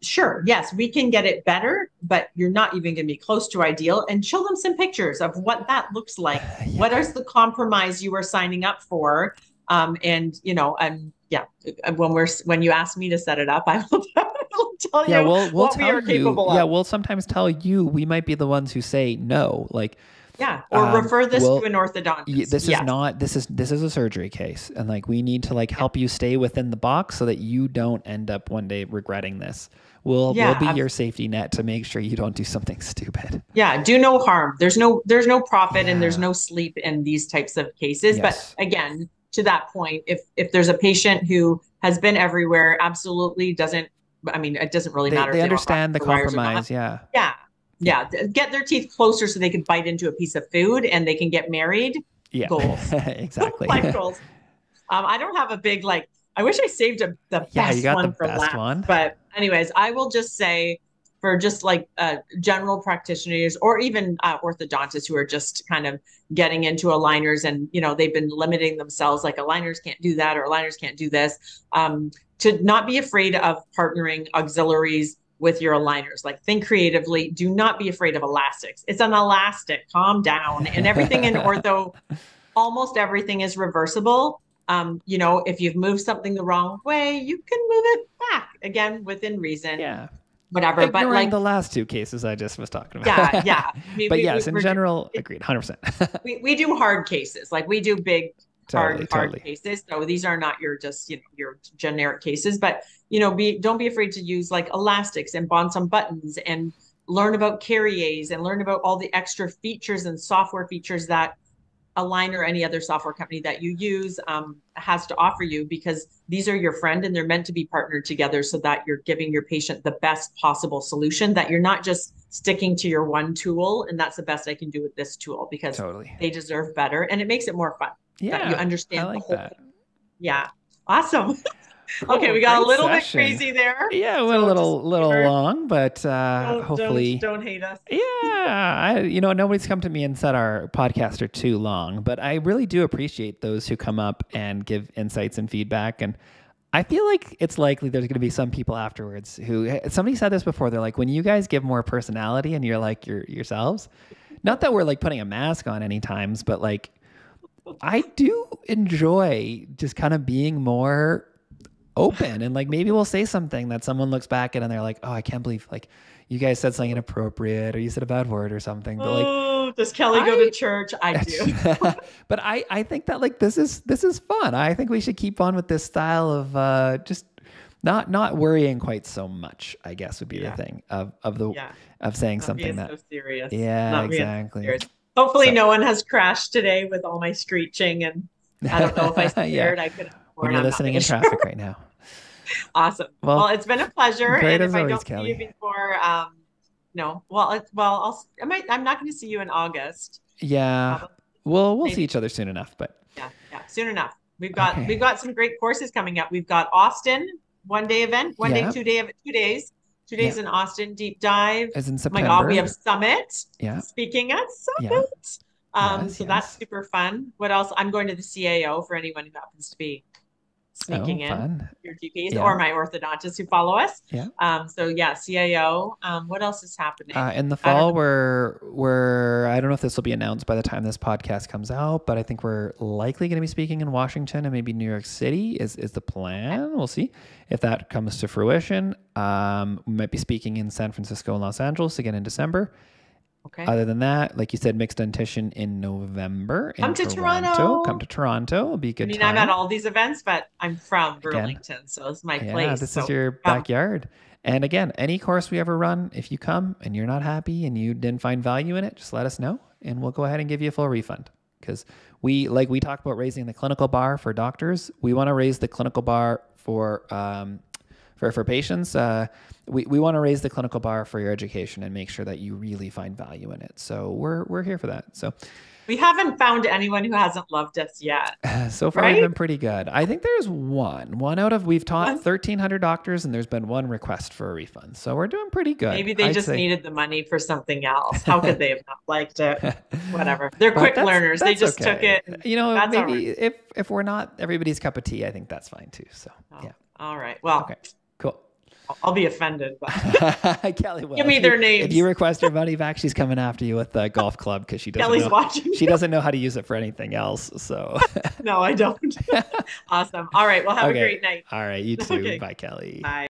Sure. Yes, we can get it better, but you're not even going to be close to ideal, and show them some pictures of what that looks like. What is the compromise you are signing up for? When you ask me to set it up, I will tell you we'll what tell we are capable of. Yeah, we'll sometimes tell you, we might be the ones who say no, like, or refer this to an orthodontist. This is a surgery case, and like, we need to like help you stay within the box so that you don't end up one day regretting this. We'll be your safety net to make sure you don't do something stupid. Do no harm. There's no profit and there's no sleep in these types of cases. But again, to that point, if there's a patient who has been everywhere, absolutely doesn't, I mean, it doesn't really matter. They understand the compromise. Get their teeth closer so they can bite into a piece of food and they can get married. Goals. Exactly. Life goals. I don't have a big, like, I wish I saved the best one for last. But anyways, I will just say, for just like general practitioners, or even orthodontists who are just kind of getting into aligners, and they've been limiting themselves, like aligners can't do that, or aligners can't do this, to not be afraid of partnering auxiliaries with your aligners. Like, think creatively. Do not be afraid of elastics. It's an elastic. Calm down. And everything in ortho, almost everything is reversible. If you've moved something the wrong way, you can move it back again within reason. Whatever. Ignoring but like the last 2 cases I just was talking about. But yes, in general, agreed, 100%. we do hard cases. Like, we do big, hard cases. So these are not your just, your generic cases, but, don't be afraid to use like elastics and bond some buttons, and learn about carriers, and learn about all the extra features and software features that Align or any other software company that you use has to offer you, because these are your friend and they're meant to be partnered together so that you're giving your patient the best possible solution, that you're not just sticking to your one tool and that's the best I can do with this tool, because they deserve better, and it makes it more fun. Yeah, you understand I like the whole that. thing. Yeah, awesome. Cool, okay, we got a little session. bit crazy there. Yeah, we went a little long, but hopefully don't hate us. Yeah, nobody's come to me and said our podcasts are too long, but I really do appreciate those who come up and give insights and feedback. And I feel like it's likely there's going to be some people afterwards who, somebody said this before, they're like, when you guys give more personality and you're like yourselves, not that we're like putting a mask on any times, but like I do enjoy just kind of being more open, and like maybe we'll say something that someone looks back at and they're like, oh, I can't believe like you guys said something inappropriate or you said a bad word or something. But like, does Kelly go to church? I do. But I think that like this is fun. I think we should keep on with this style of just not worrying quite so much, I guess would be the thing of saying not something that so serious. Yeah, exactly. Hopefully no one has crashed today with all my screeching, and I don't know if I scared. I could. When you're listening in traffic right now. Awesome. Well, it's been a pleasure. Great, and if as I always, don't Kelly. see you before, no. I'm not going to see you in August. Yeah. We'll see each other soon enough, but yeah, soon enough. We've got some great courses coming up. We've got Austin, 1 day event, 2 days. 2 days in Austin, deep dive. As in Oh September. my God, we have Summit. Yeah. Speaking at Summit. Yeah. So that's super fun. What else? I'm going to the CAO for anyone who happens to be sneaking in fun. your GPs Yeah. or my orthodontists who follow us. Yeah. So yeah, CIO. What else is happening? In the fall, we're I don't know if this will be announced by the time this podcast comes out, but I think we're likely going to be speaking in Washington and maybe New York City is the plan. We'll see if that comes to fruition. We might be speaking in San Francisco and Los Angeles again in December. Okay. Other than that, like you said, mixed dentition in November. Come to Toronto. Come to Toronto. It'll be a good time. I'm at all these events, but I'm from Burlington, so it's my place. Yeah, this is your backyard. And again, any course we ever run, if you come and you're not happy and you didn't find value in it, just let us know and we'll go ahead and give you a full refund. Because we talk about raising the clinical bar for doctors. We want to raise the clinical bar for patients. We want to raise the clinical bar for your education and make sure that you really find value in it. So we're here for that. So we haven't found anyone who hasn't loved us yet. So far, we've been pretty good. I think there's one out of, we've taught 1,300 doctors and there's been one request for a refund. So we're doing pretty good. Maybe they just needed the money for something else. How could they have not liked it? Whatever. They're quick learners. They just took it. Maybe if we're not everybody's cup of tea, I think that's fine too. So yeah. All right. Well, okay, cool. I'll be offended, but Kelly will. Give me their names. If you request your money back, she's coming after you with the golf club because she doesn't watching. She doesn't know how to use it for anything else. So no, I don't. Awesome. All right. Well, have a great night. All right. You too. Bye, Kelly. Bye.